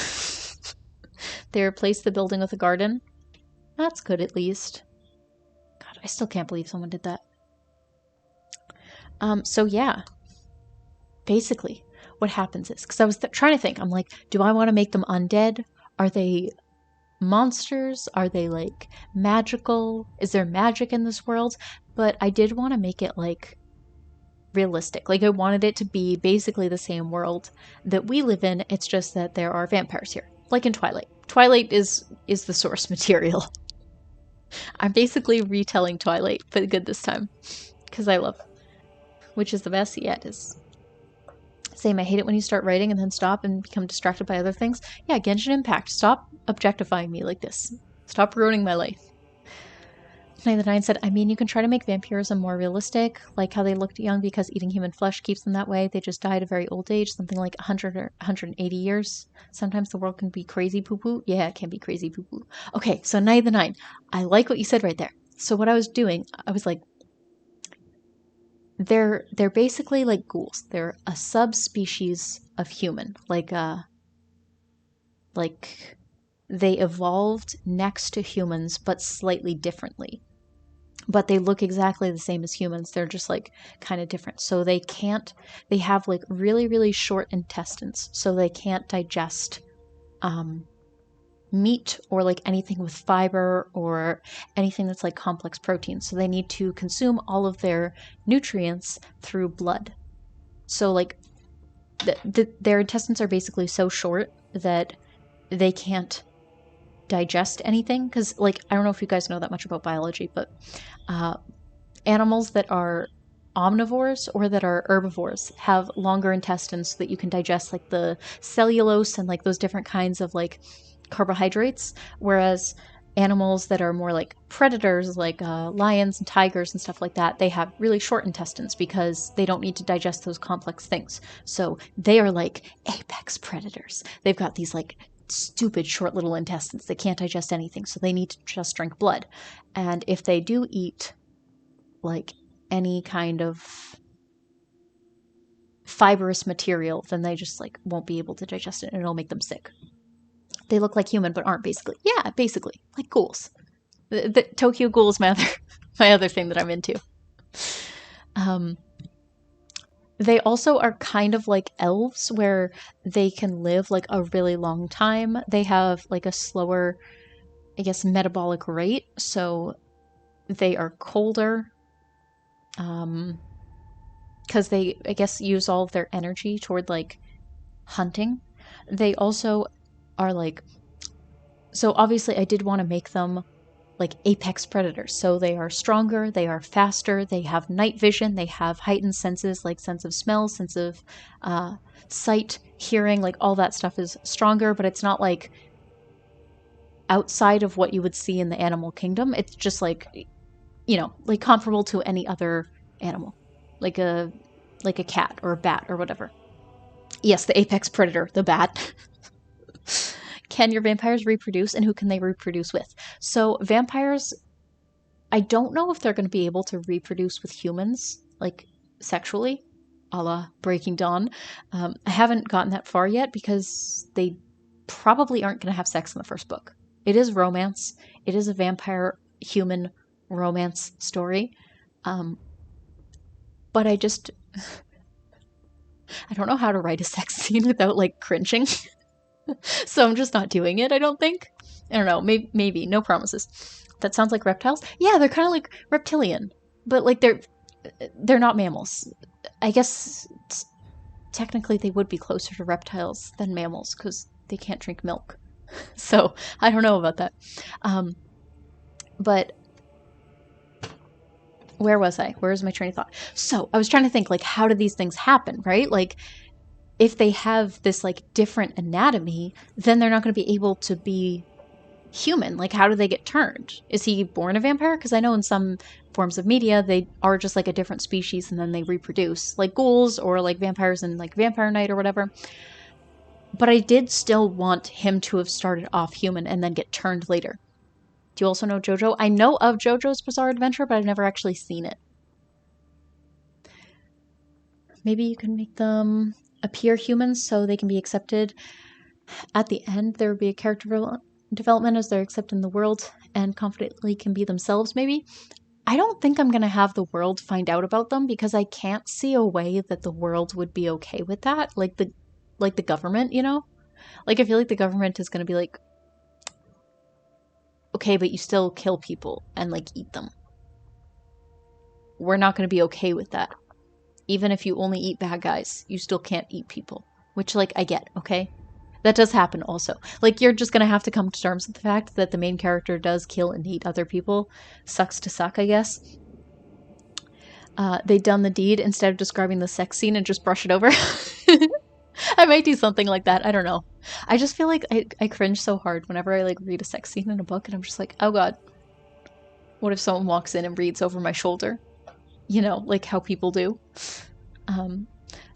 they replaced the building with a garden. That's good, at least. God, I still can't believe someone did that. So yeah, basically, what happens is, because I was trying to think, I'm like, do I want to make them undead? Are they monsters? Are they like magical? Is there magic in this world? But I did want to make it like realistic. Like I wanted it to be basically the same world that we live in. It's just that there are vampires here, like in Twilight. Twilight is the source material. I'm basically retelling Twilight, but good this time because I love it. Which is the best? Yeah, it is. Same, I hate it when you start writing and then stop and become distracted by other things. Yeah, Genshin Impact. Stop objectifying me like this. Stop ruining my life. Night the Nine said, I mean, you can try to make vampirism more realistic, like how they looked young because eating human flesh keeps them that way. They just died at a very old age, something like 100 or 180 years. Sometimes the world can be crazy poo-poo. Yeah, it can be crazy poo-poo. Okay, so Night the Nine. I like what you said right there. So what I was doing, I was like, they're basically like ghouls. They're a subspecies of human. Like they evolved next to humans but slightly differently. But they look exactly the same as humans. They're just like kind of different. So they have like really, really short intestines. So they can't digest meat or like anything with fiber or anything that's like complex protein. So they need to consume all of their nutrients through blood. So like their intestines are basically so short that they can't digest anything. Because like I don't know if you guys know that much about biology, but animals that are omnivores or that are herbivores have longer intestines so that you can digest like the cellulose and like those different kinds of like carbohydrates, whereas animals that are more like predators, like lions and tigers and stuff like that, they have really short intestines because they don't need to digest those complex things. So they are like apex predators. They've got these like stupid short little intestines. They can't digest anything, so they need to just drink blood. And if they do eat like any kind of fibrous material, then they just like won't be able to digest it and it'll make them sick. They look like human but aren't, basically. Yeah, basically. Like ghouls. The Tokyo Ghoul is my other thing that I'm into. They also are kind of like elves where they can live like a really long time. They have like a slower, I guess, metabolic rate, so they are colder. Because they, I guess, use all of their energy toward like hunting. They also are like, so obviously I did want to make them like apex predators. So they are stronger, they are faster, they have night vision, they have heightened senses like sense of smell, sense of sight, hearing, like all that stuff is stronger, but it's not like outside of what you would see in the animal kingdom. It's just like, you know, like comparable to any other animal, like a cat or a bat or whatever. Yes, the apex predator, the bat. Can your vampires reproduce, and who can they reproduce with? So vampires, I don't know if they're going to be able to reproduce with humans, like sexually, a la Breaking Dawn. I haven't gotten that far yet because they probably aren't going to have sex in the first book. It is romance. It is a vampire-human romance story. But I don't know how to write a sex scene without like cringing. So I'm just not doing it, I don't think. I don't know. Maybe. No promises. That sounds like reptiles. Yeah, they're kind of like reptilian, but like they're not mammals. I guess technically they would be closer to reptiles than mammals because they can't drink milk. So I don't know about that. But where was I? Where was my train of thought? So I was trying to think, like, how do these things happen, right? Like, if they have this like different anatomy, then they're not going to be able to be human. Like, how do they get turned? Is he born a vampire? Because I know in some forms of media they are just like a different species and then they reproduce, like ghouls or like vampires in like Vampire Night or whatever. But I did still want him to have started off human and then get turned later. Do you also know JoJo? I know of JoJo's Bizarre Adventure, but I've never actually seen it. Maybe you can make them appear human so they can be accepted. At the end, there would be a character development as they're accepted in the world and confidently can be themselves, maybe. I don't think I'm going to have the world find out about them because I can't see a way that the world would be okay with that. Like the government, you know? Like, I feel like the government is going to be like, okay, but you still kill people and like eat them. We're not going to be okay with that. Even if you only eat bad guys, you still can't eat people. Which, like, I get, okay? That does happen also. Like, you're just gonna have to come to terms with the fact that the main character does kill and eat other people. Sucks to suck, I guess. They'd done the deed instead of describing the sex scene and just brush it over. I might do something like that. I don't know. I just feel like I cringe so hard whenever I, like, read a sex scene in a book and I'm just like, oh god. What if someone walks in and reads over my shoulder? You know, like how people do.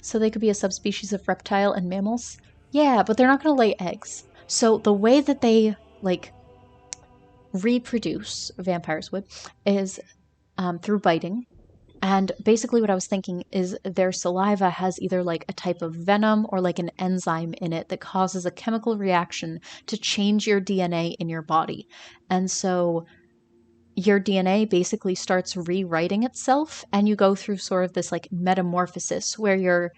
So they could be a subspecies of reptile and mammals. Yeah, but they're not going to lay eggs. So the way that they, like, reproduce, vampires would, is through biting. And basically what I was thinking is their saliva has either, like, a type of venom or, like, an enzyme in it that causes a chemical reaction to change your DNA in your body. And so your DNA basically starts rewriting itself and you go through sort of this like metamorphosis where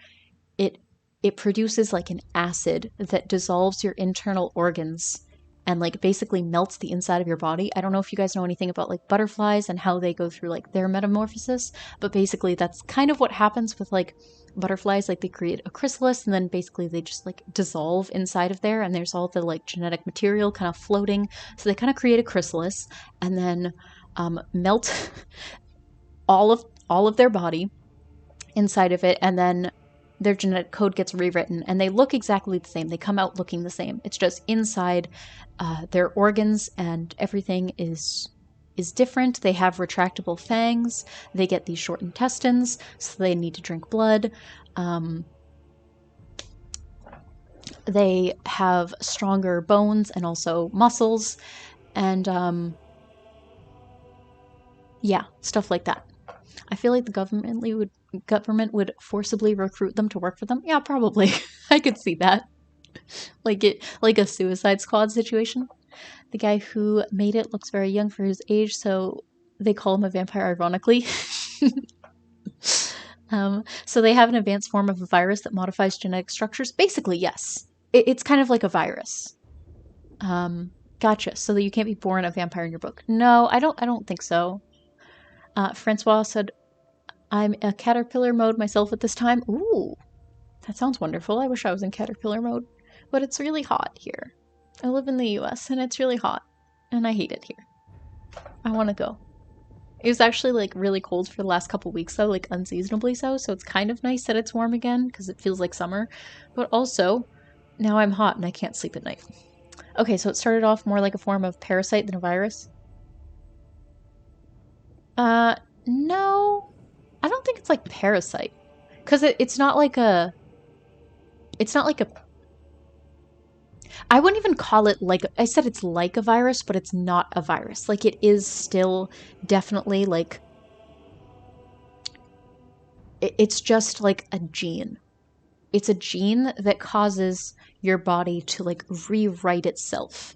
it produces like an acid that dissolves your internal organs and like basically melts the inside of your body. I don't know if you guys know anything about like butterflies and how they go through like their metamorphosis, but basically that's kind of what happens with like butterflies. Like they create a chrysalis and then basically they just like dissolve inside of there and there's all the like genetic material kind of floating. So they kind of create a chrysalis and then melt all of their body inside of it, and then their genetic code gets rewritten and they look exactly the same. They come out looking the same. It's just inside their organs and everything is different. They have retractable fangs. They get these short intestines, so they need to drink blood. They have stronger bones and also muscles, and yeah, stuff like that. I feel like the government would forcibly recruit them to work for them. Yeah, probably. I could see that. Like a Suicide Squad situation. The guy who made it looks very young for his age, so they call him a vampire ironically. So they have an advanced form of a virus that modifies genetic structures. Basically, yes. It's kind of like a virus. Gotcha. So that you can't be born a vampire in your book. No, I don't think so. Francois said, I'm a caterpillar mode myself at this time. Ooh, that sounds wonderful. I wish I was in caterpillar mode. But it's really hot here. I live in the US and it's really hot. And I hate it here. I want to go. It was actually like really cold for the last couple weeks though, like unseasonably so. So it's kind of nice that it's warm again because it feels like summer. But also, now I'm hot and I can't sleep at night. Okay, so it started off more like a form of parasite than a virus. No. I don't think it's like parasite. Because it's not like a... It's not like a... I wouldn't even call it like... I said it's like a virus, but it's not a virus. Like, it is still definitely like... It's just like a gene. It's a gene that causes your body to like rewrite itself.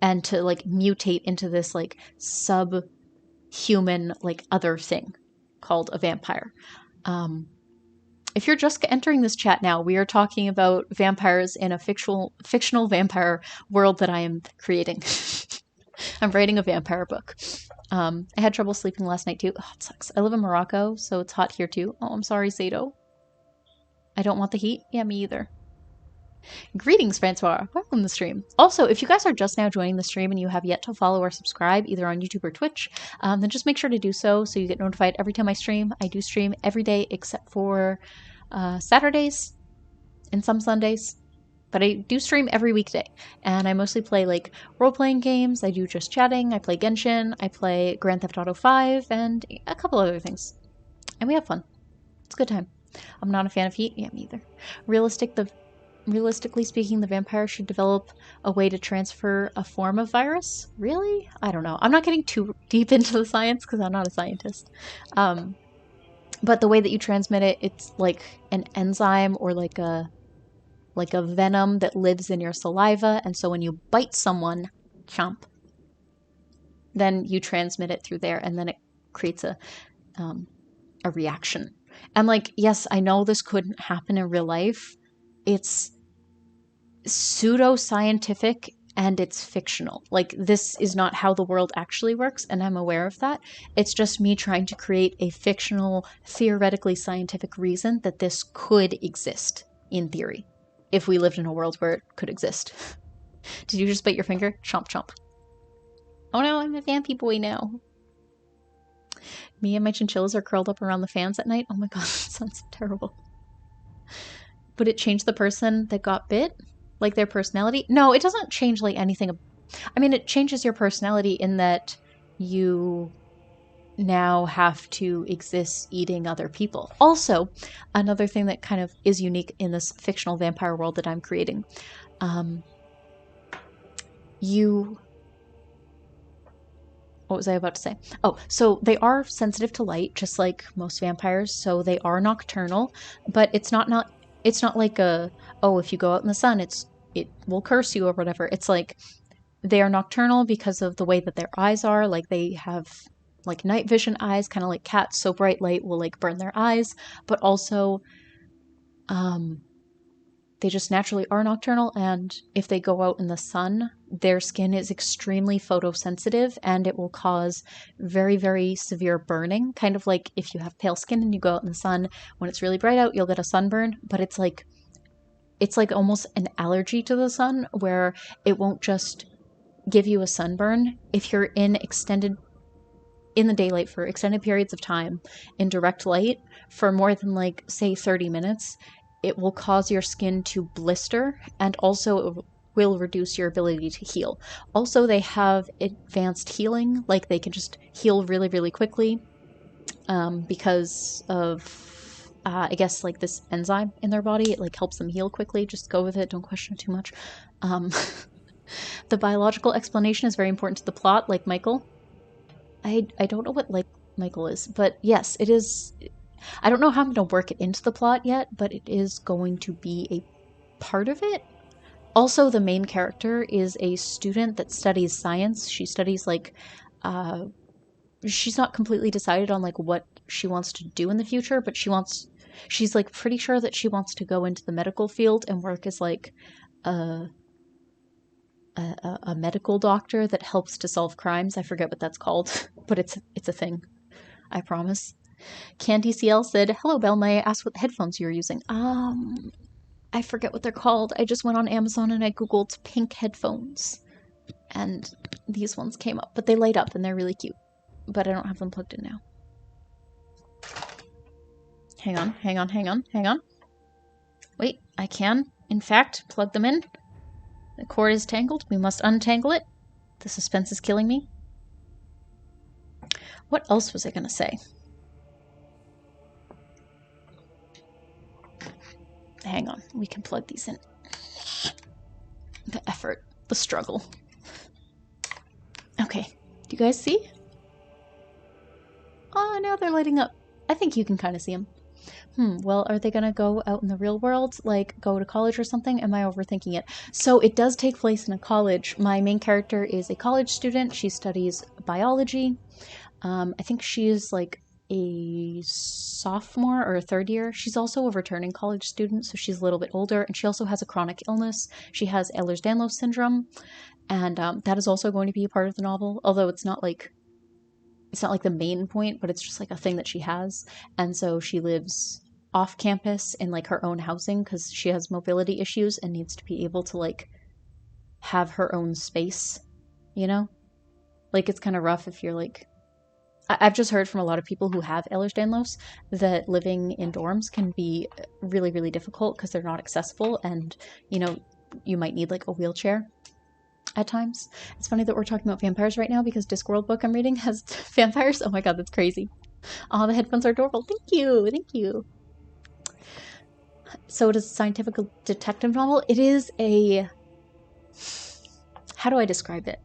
And to like mutate into this like subhuman like other thing called a vampire. If you're just entering this chat now, we are talking about vampires in a fictional vampire world that I am creating. I'm writing a vampire book. I had trouble sleeping last night too. Oh, it sucks. I live in Morocco, so it's hot here too. Oh, I'm sorry, Sato. I don't want the heat. Yeah, me either. Greetings, Francois. Welcome to the stream. Also, if you guys are just now joining the stream and you have yet to follow or subscribe, either on YouTube or Twitch, then just make sure to do so you get notified every time I stream. I do stream every day except for Saturdays and some Sundays. But I do stream every weekday, and I mostly play like role-playing games. I do just chatting. I play Genshin. I play Grand Theft Auto 5 and a couple other things. And we have fun. It's a good time. I'm not a fan of heat. Yeah, me either. Realistically speaking, the vampire should develop a way to transfer a form of virus. Really? I don't know. I'm not getting too deep into the science because I'm not a scientist. But the way that you transmit it, it's like an enzyme or like a venom that lives in your saliva, and so when you bite someone, chomp, then you transmit it through there, and then it creates a reaction. And like, yes, I know this couldn't happen in real life. It's pseudo-scientific and it's fictional. Like, this is not how the world actually works, and I'm aware of that. It's just me trying to create a fictional, theoretically scientific reason that this could exist, in theory, if we lived in a world where it could exist. Did you just bite your finger? Chomp chomp. Oh no, I'm a vampy boy now. Me and my chinchillas are curled up around the fans at night. Oh my god, that sounds terrible. Would it change the person that got bit? Like their personality? No, it doesn't change like anything. I mean, it changes your personality in that you now have to exist eating other people. Also, another thing that kind of is unique in this fictional vampire world that I'm creating, what was I about to say? Oh, so they are sensitive to light, just like most vampires, so they are nocturnal, but it's not like if you go out in the sun, it will curse you or whatever. It's like they are nocturnal because of the way that their eyes are. Like, they have like night vision eyes, kind of like cats, so bright light will like burn their eyes, but also they just naturally are nocturnal, and if they go out in the sun, their skin is extremely photosensitive and it will cause very, very severe burning. Kind of like if you have pale skin and you go out in the sun, when it's really bright out, you'll get a sunburn, but it's like almost an allergy to the sun, where it won't just give you a sunburn. If you're in the daylight for extended periods of time in direct light for more than like, say, 30 minutes, it will cause your skin to blister, and also it will reduce your ability to heal. Also, they have advanced healing, like they can just heal really, really quickly because of, I guess, like this enzyme in their body. It like helps them heal quickly. Just go with it, don't question it too much. The biological explanation is very important to the plot, like Michael. I don't know what like Michael is, but yes, it is. I don't know how I'm going to work it into the plot yet, but it is going to be a part of it. Also, the main character is a student that studies science. She studies like, she's not completely decided on like what she wants to do in the future, but she's like pretty sure that she wants to go into the medical field and work as like a medical doctor that helps to solve crimes. I forget what that's called, but it's a thing. I promise. Candy CL said, "Hello, Belle. May I ask what headphones you're using?" I forget what they're called. I just went on Amazon and I googled pink headphones, and these ones came up. But they light up and they're really cute. But I don't have them plugged in now. Hang on. Wait, I can, in fact, plug them in. The cord is tangled. We must untangle it. The suspense is killing me. What else was I gonna say? Hang on, we can plug these in. The effort, the struggle. Okay, do you guys see? Oh, now they're lighting up. I think you can kind of see them. Well, are they gonna go out in the real world, like go to college or something? Am I overthinking it? So it does take place in a college. My main character is a college student. She studies biology. I think she's like a sophomore or a third year. She's also a returning college student, so she's a little bit older, and she also has a chronic illness. She has Ehlers-Danlos syndrome, and that is also going to be a part of the novel, although it's not like the main point, but it's just like a thing that she has. And so she lives off campus in like her own housing because she has mobility issues and needs to be able to like have her own space, you know? Like it's kind of rough if you're like I've just heard from a lot of people who have Ehlers-Danlos that living in dorms can be really, really difficult because they're not accessible, and you know, you might need like a wheelchair at times. It's funny that we're talking about vampires right now because Discworld book I'm reading has vampires. Oh my god, that's crazy. Oh, the headphones are adorable. Thank you. Thank you. So it is a scientific detective novel. It is a... How do I describe it?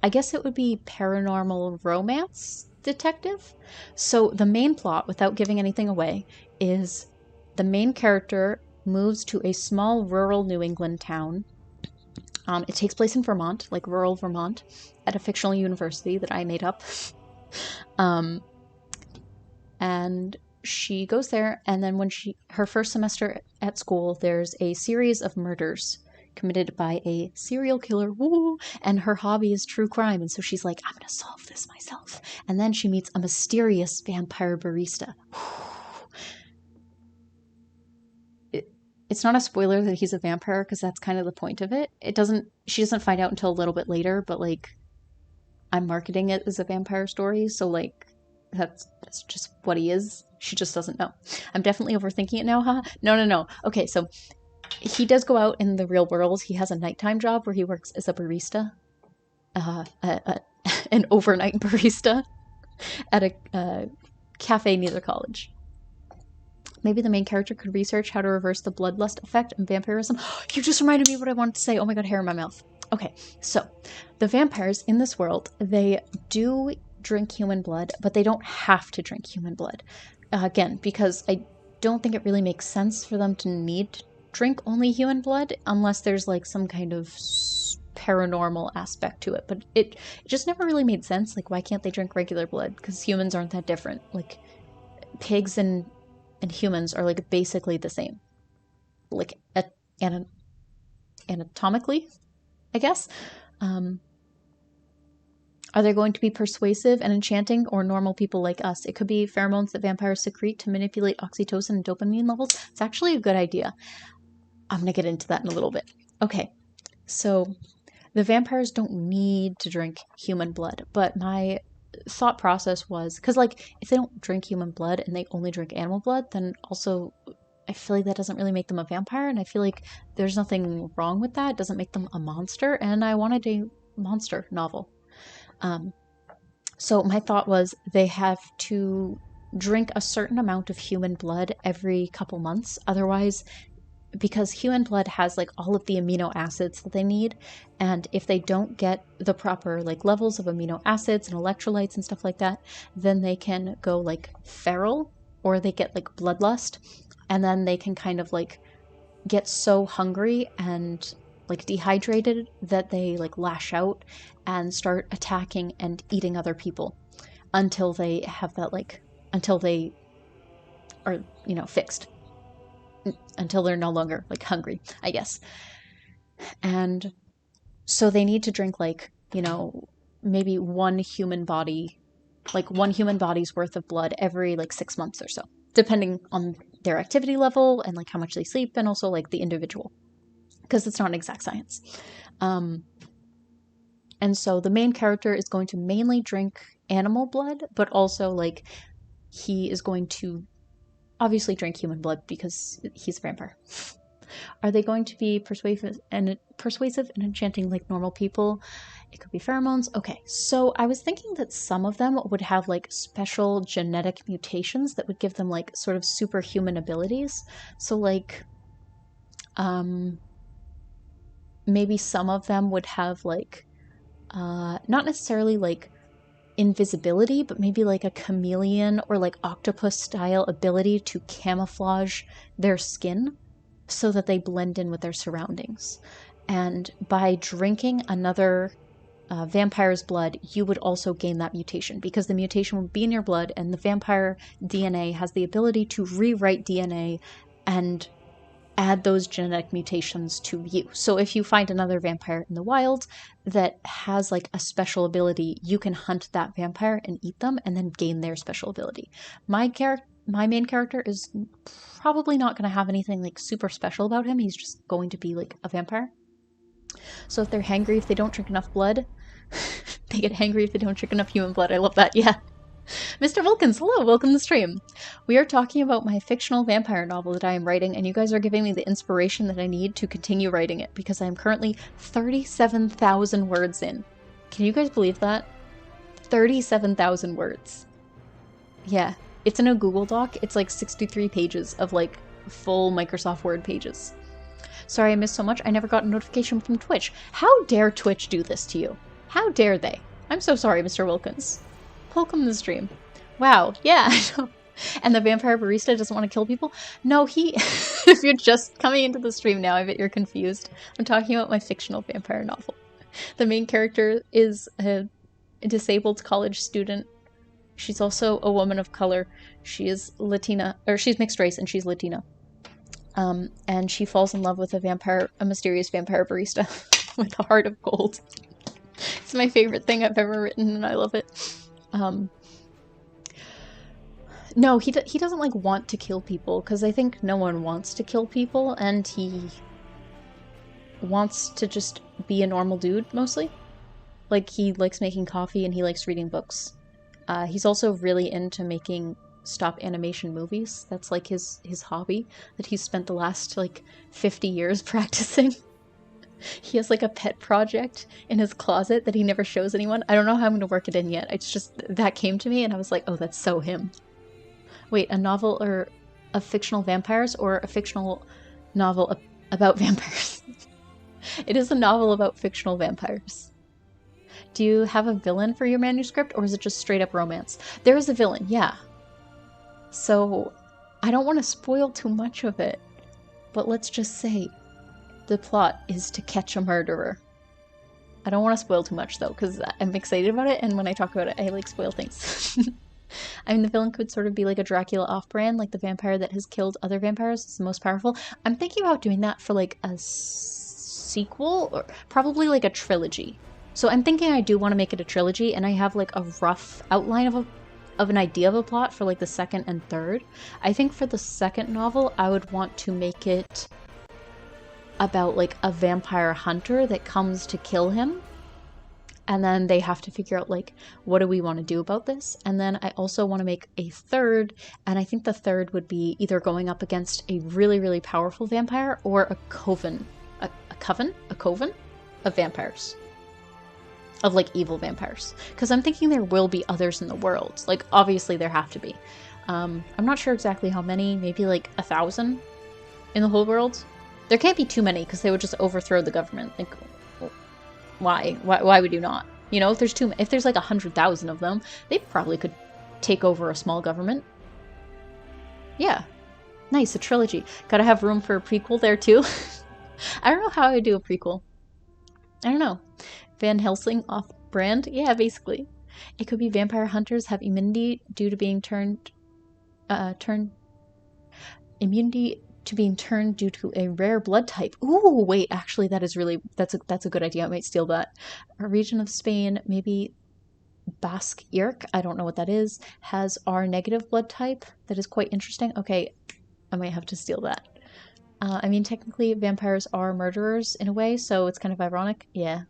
I guess it would be paranormal romance detective. So the main plot, without giving anything away, is the main character moves to a small rural New England town. It takes place in Vermont, like rural Vermont, at a fictional university that I made up. And she goes there, and then when her first semester at school, there's a series of murders committed by a serial killer. Woo! And her hobby is true crime, and so she's like, I'm gonna solve this myself. And then she meets a mysterious vampire barista. It's not a spoiler that he's a vampire because that's kind of the point of it. She doesn't find out until a little bit later, but like I'm marketing it as a vampire story, so like that's just what he is. She just doesn't know. I'm definitely overthinking it now, huh? No. Okay, so he does go out in the real world. He has a nighttime job where he works as a barista, an overnight barista at a cafe near the college. Maybe the main character could research how to reverse the bloodlust effect and vampirism. You just reminded me what I wanted to say. Oh my god, hair in my mouth. Okay, so the vampires in this world, they do drink human blood, but they don't have to drink human blood. Again, because I don't think it really makes sense for them to need to drink only human blood unless there's like some kind of paranormal aspect to it. But it just never really made sense. Like, why can't they drink regular blood? Because humans aren't that different. Like, pigs and humans are like basically the same, like anatomically, I guess. Are they going to be persuasive and enchanting, or normal people like us? It could be pheromones that vampires secrete to manipulate oxytocin and dopamine levels. It's actually a good idea. I'm gonna get into that in a little bit. Okay, so the vampires don't need to drink human blood, but my thought process was, because like if they don't drink human blood and they only drink animal blood, then also I feel like that doesn't really make them a vampire, and I feel like there's nothing wrong with that. It doesn't make them a monster, and I wanted a monster novel. So my thought was they have to drink a certain amount of human blood every couple months, otherwise, because human blood has like all of the amino acids that they need, and if they don't get the proper like levels of amino acids and electrolytes and stuff like that, then they can go like feral, or they get like bloodlust, and then they can kind of like get so hungry and like dehydrated that they like lash out and start attacking and eating other people until they have that like until they are, you know, fixed, until they're no longer like hungry, I guess. And so they need to drink like, you know, maybe one human body's worth of blood every like 6 months or so, depending on their activity level and like how much they sleep, and also like the individual, because it's not an exact science. And so the main character is going to mainly drink animal blood, but also like he is going to obviously drink human blood because he's a vampire. Are they going to be persuasive and enchanting like normal people? It could be pheromones. Okay, so I was thinking that some of them would have like special genetic mutations that would give them like sort of superhuman abilities. So like, maybe some of them would have like, not necessarily like invisibility, but maybe like a chameleon or like octopus style ability to camouflage their skin so that they blend in with their surroundings. And by drinking another vampire's blood, you would also gain that mutation because the mutation would be in your blood, and the vampire DNA has the ability to rewrite DNA and add those genetic mutations to you. So if you find another vampire in the wild that has like a special ability, you can hunt that vampire and eat them and then gain their special ability. My main character is probably not going to have anything like super special about him. He's just going to be like a vampire. So if they're hangry, if they don't drink enough blood, they get hangry if they don't drink enough human blood. I love that, yeah. Mr. Wilkins, hello, welcome to the stream. We are talking about my fictional vampire novel that I am writing, and you guys are giving me the inspiration that I need to continue writing it, because I am currently 37,000 words in. Can you guys believe that? 37,000 words. Yeah, it's in a Google Doc. It's like 63 pages of like full Microsoft Word pages. Sorry I missed so much. I never got a notification from Twitch. How dare Twitch do this to you? How dare they? I'm so sorry, Mr. Wilkins. Welcome to the stream. Wow, yeah. And the vampire barista doesn't want to kill people? No, he... If you're just coming into the stream now, I bet you're confused. I'm talking about my fictional vampire novel. The main character is a disabled college student. She's also a woman of color. She is Latina, or she's mixed race and she's Latina. And she falls in love with a mysterious vampire barista with a heart of gold. It's my favorite thing I've ever written, and I love it. No, he doesn't like want to kill people, because I think no one wants to kill people, and he wants to just be a normal dude, mostly. Like, he likes making coffee and he likes reading books. He's also really into making stop animation movies. That's like his hobby that he's spent the last like 50 years practicing. He has like a pet project in his closet that he never shows anyone. I don't know how I'm going to work it in yet. It's just that came to me and I was like, oh, that's so him. Wait, a novel or of fictional vampires or a fictional novel about vampires? It is a novel about fictional vampires. Do you have a villain for your manuscript or is it just straight up romance? There is a villain, yeah. So I don't want to spoil too much of it, but let's just say the plot is to catch a murderer. I don't want to spoil too much though, because I'm excited about it, and when I talk about it, I like spoil things. I mean, the villain could sort of be like a Dracula off-brand, like the vampire that has killed other vampires is the most powerful. I'm thinking about doing that for like a sequel, or probably like a trilogy. So I'm thinking I do want to make it a trilogy, and I have like a rough outline of an idea of a plot for like the second and third. I think for the second novel, I would want to make it about like a vampire hunter that comes to kill him. And then they have to figure out like, what do we want to do about this? And then I also want to make a third, and I think the third would be either going up against a really, really powerful vampire or a coven of vampires. Of like evil vampires, because I'm thinking there will be others in the world. Like obviously there have to be. I'm not sure exactly how many, maybe like 1,000 in the whole world. There can't be too many because they would just overthrow the government. Like, why would you not? You know, if there's like 100,000 of them, they probably could take over a small government. Yeah, nice, a trilogy. Gotta have room for a prequel there too. I don't know how I would do a prequel. I don't know. Van Helsing off-brand? Yeah, basically. It could be vampire hunters have immunity due to being immunity to being turned due to a rare blood type. Ooh, wait, actually that's a good idea. I might steal that. A region of Spain, maybe Basque Irk, I don't know what that is, has R negative blood type. That is quite interesting. Okay, I might have to steal that. I mean, technically vampires are murderers in a way, so it's kind of ironic. Yeah.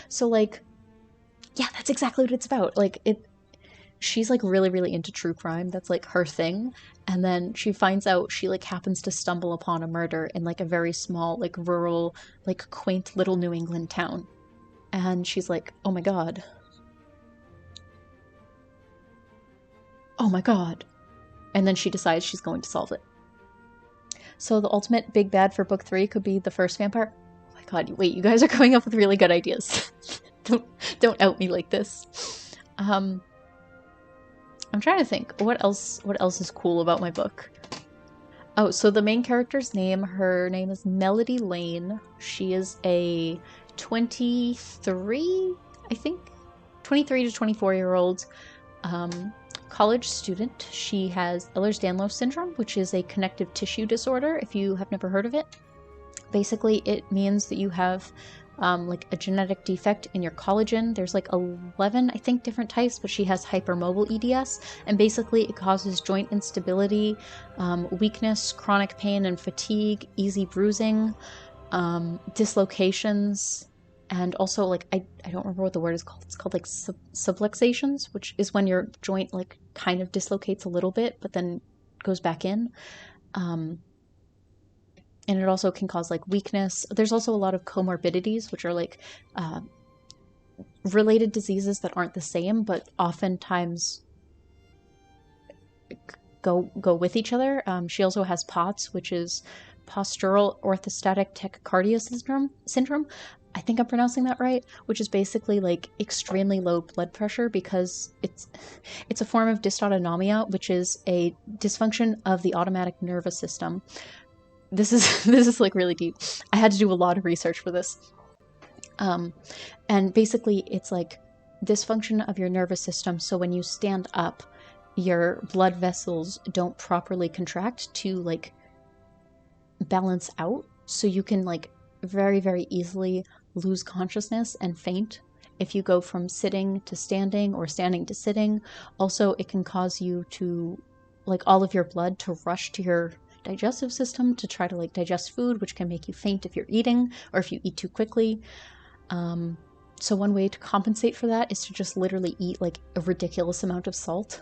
So, like, yeah, that's exactly what it's about. Like, she's, like, really, really into true crime. That's, like, her thing. And then she finds out she, like, happens to stumble upon a murder in, like, a very small, like, rural, like, quaint little New England town. And she's like, oh my god. Oh my god. And then she decides she's going to solve it. So the ultimate big bad for book 3 could be the first vampire. God, wait, you guys are coming up with really good ideas. Don't out me like this. I'm trying to think. What else is cool about my book? Oh, so the main character's name, her name is Melody Lane. She is a 23, I think, 23 to 24-year-old college student. She has Ehlers-Danlos syndrome, which is a connective tissue disorder, if you have never heard of it. Basically, it means that you have like a genetic defect in your collagen. There's like 11, I think, different types, but she has hypermobile EDS, and basically it causes joint instability, weakness, chronic pain and fatigue, easy bruising, dislocations, and also like I don't remember what the word is called. It's called like subluxations, which is when your joint like kind of dislocates a little bit but then goes back in. And it also can cause like weakness. There's also a lot of comorbidities, which are like related diseases that aren't the same, but oftentimes go with each other. She also has POTS, which is postural orthostatic tachycardia syndrome. I think I'm pronouncing that right, which is basically like extremely low blood pressure because it's a form of dysautonomia, which is a dysfunction of the autonomic nervous system. This is like really deep. I had to do a lot of research for this. And basically it's like dysfunction of your nervous system. So when you stand up, your blood vessels don't properly contract to like balance out. So you can like very, very easily lose consciousness and faint if you go from sitting to standing or standing to sitting. Also, it can cause you to like all of your blood to rush to your digestive system to try to like digest food, which can make you faint if you're eating or if you eat too quickly. So one way to compensate for that is to just literally eat like a ridiculous amount of salt.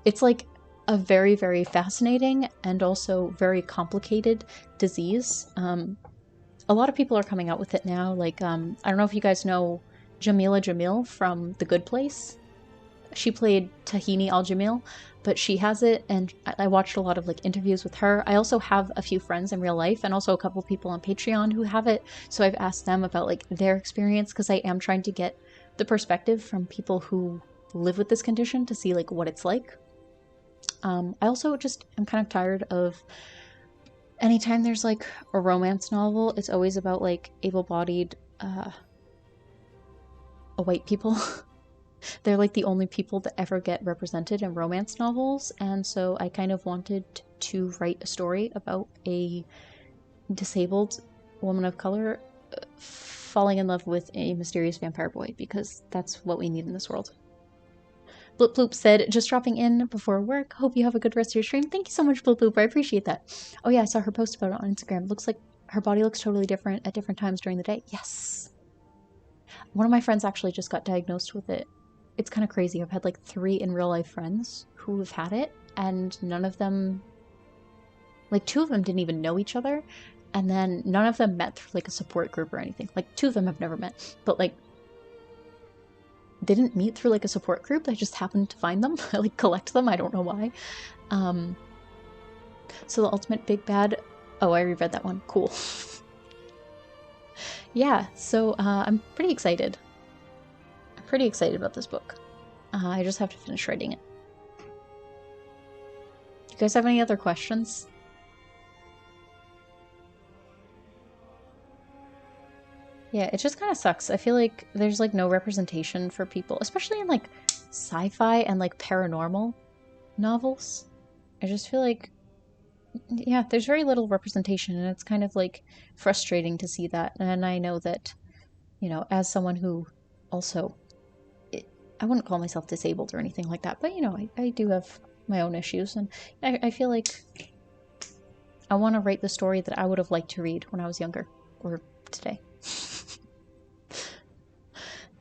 It's like a very, very fascinating and also very complicated disease. A lot of people are coming out with it now. Like, I don't know if you guys know Jamila Jamil from The Good Place. She played Tahini Al-Jamil, but she has it, and I watched a lot of like interviews with her. I also have a few friends in real life and also a couple people on Patreon who have it, so I've asked them about like their experience because I am trying to get the perspective from people who live with this condition to see like what it's like. I also just am kind of tired of anytime there's like a romance novel, it's always about like able-bodied white people. They're like the only people that ever get represented in romance novels, and so I kind of wanted to write a story about a disabled woman of color falling in love with a mysterious vampire boy, because that's what we need in this world. Bloop Bloop said, just dropping in before work. Hope you have a good rest of your stream. Thank you so much, Bloop Bloop. I appreciate that. Oh yeah, I saw her post about it on Instagram. Looks like her body looks totally different at different times during the day. Yes. One of my friends actually just got diagnosed with it. It's kind of crazy. I've had like 3 in real life friends who have had it, and none of them, like 2 of them didn't even know each other, and then none of them met through like a support group or anything. Like 2 of them have never met, but like they didn't meet through like a support group. I just happened to find them. I like collect them. I don't know why. So the ultimate big bad. Oh, I reread that one. Cool. Yeah, so I'm pretty excited. Pretty excited about this book. I just have to finish writing it. You guys have any other questions? Yeah, it just kind of sucks. I feel like there's like no representation for people, especially in like sci-fi and like paranormal novels. I just feel like, yeah, there's very little representation, and it's kind of like frustrating to see that. And I know that, you know, as someone who also, I wouldn't call myself disabled or anything like that, but you know, I do have my own issues, and I feel like I want to write the story that I would have liked to read when I was younger, or today.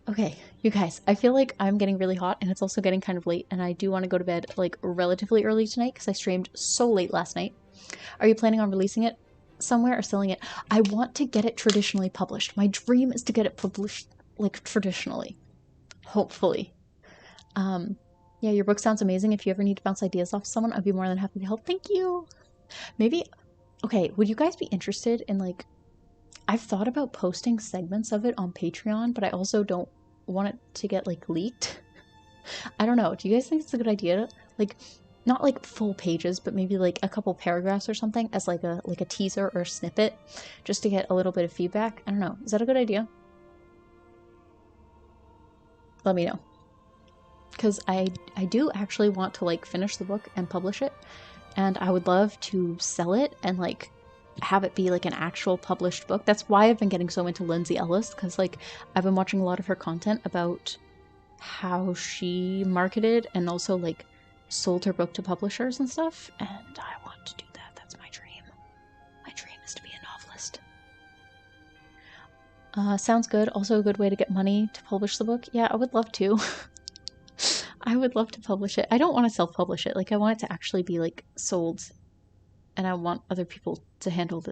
Okay, you guys, I feel like I'm getting really hot, and it's also getting kind of late, and I do want to go to bed like relatively early tonight because I streamed so late last night. Are you planning on releasing it somewhere or selling it? I want to get it traditionally published. My dream is to get it published like traditionally. Hopefully. Yeah, your book sounds amazing. If you ever need to bounce ideas off someone, I'd be more than happy to help. Thank you. Maybe, okay, would you guys be interested in like, I've thought about posting segments of it on Patreon, but I also don't want it to get like leaked. I don't know. Do you guys think it's a good idea? Like, not like full pages, but maybe like a couple paragraphs or something as like a teaser or snippet, just to get a little bit of feedback. I don't know. Is that a good idea? Let me know. Because I do actually want to like finish the book and publish it, and I would love to sell it and like have it be like an actual published book. That's why I've been getting so into Lindsay Ellis, because like I've been watching a lot of her content about how she marketed and also like sold her book to publishers and stuff, and I want to do that. That's my dream. My dream is to be a novelist. Sounds good. Also a good way to get money to publish the book. Yeah, I would love to. I would love to publish it. I don't want to self-publish it. Like, I want it to actually be like sold, and I want other people to handle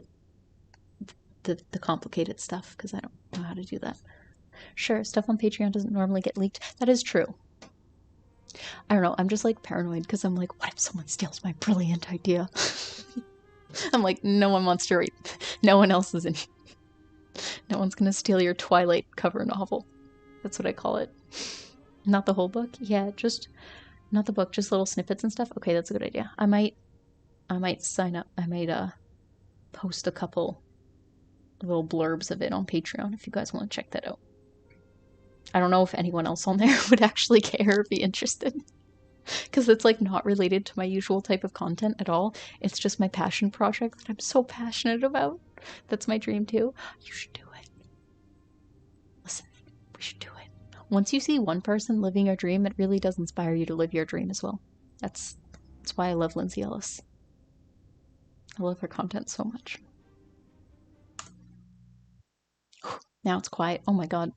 the complicated stuff, because I don't know how to do that. Sure, stuff on Patreon doesn't normally get leaked. That is true. I don't know. I'm just like paranoid because I'm like, what if someone steals my brilliant idea? I'm like, no one wants to read. No one else is in. No one's gonna steal your Twilight cover novel. That's what I call it. Not the whole book? Yeah, just not the book, just little snippets and stuff. Okay, that's a good idea. I might sign up. I might post a couple little blurbs of it on Patreon if you guys want to check that out. I don't know if anyone else on there would actually care or be interested, because it's like not related to my usual type of content at all. It's just my passion project that I'm so passionate about. That's my dream too. You should do it. Listen, we should do it. Once you see one person living your dream, it really does inspire you to live your dream as well. That's why I love Lindsay Ellis. I love her content so much. Now it's quiet. Oh my god.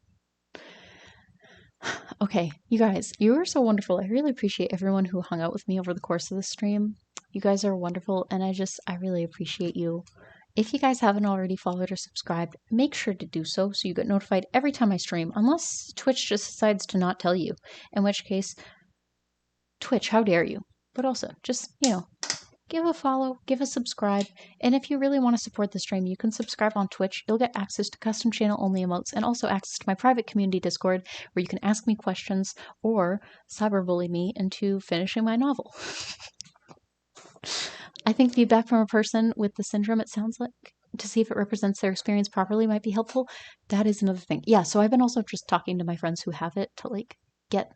Okay, you guys, you are so wonderful. I really appreciate everyone who hung out with me over the course of the stream. You guys are wonderful, and I really appreciate you. If you guys haven't already followed or subscribed, make sure to do so you get notified every time I stream, unless Twitch just decides to not tell you, in which case, Twitch, how dare you? But also, just, give a follow, give a subscribe, and if you really want to support the stream, you can subscribe on Twitch. You'll get access to custom channel-only emotes, and also access to my private community Discord, where you can ask me questions or cyberbully me into finishing my novel. I think feedback from a person with the syndrome, it sounds like, to see if it represents their experience properly might be helpful. That is another thing. Yeah, so I've been also just talking to my friends who have it to like get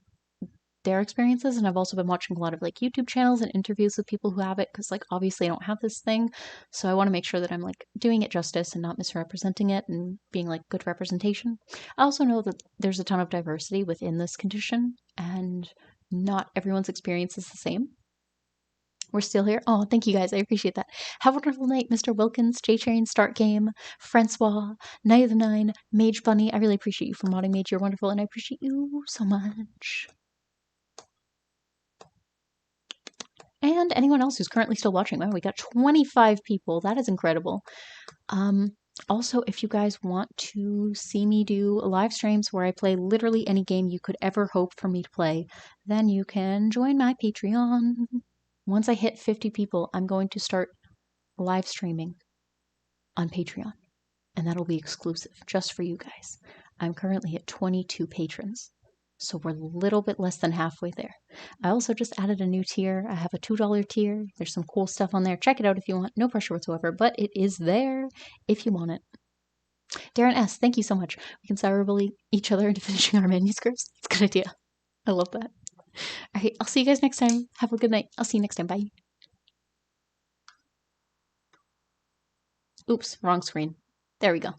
their experiences, and I've also been watching a lot of like YouTube channels and interviews with people who have it, because like obviously I don't have this thing, so I want to make sure that I'm like doing it justice and not misrepresenting it and being like good representation. I also know that there's a ton of diversity within this condition, and not everyone's experience is the same. We're still here. Oh, thank you guys. I appreciate that. Have a wonderful night, Mr. Wilkins, J-Train, Start Game, Francois, Night of the Nine, Mage Bunny. I really appreciate you for modding Mage. You're wonderful, and I appreciate you so much. And anyone else who's currently still watching. Wow, we got 25 people. That is incredible. Also, if you guys want to see me do live streams where I play literally any game you could ever hope for me to play, then you can join my Patreon. Once I hit 50 people, I'm going to start live streaming on Patreon, and that'll be exclusive just for you guys. I'm currently at 22 patrons, so we're a little bit less than halfway there. I also just added a new tier. I have a $2 tier. There's some cool stuff on there. Check it out if you want. No pressure whatsoever, but it is there if you want it. Darren S., thank you so much. We can cyberbully each other into finishing our manuscripts. It's a good idea. I love that. All right, I'll see you guys next time. Have a good night. I'll see you next time. Bye. Oops, wrong screen. There we go.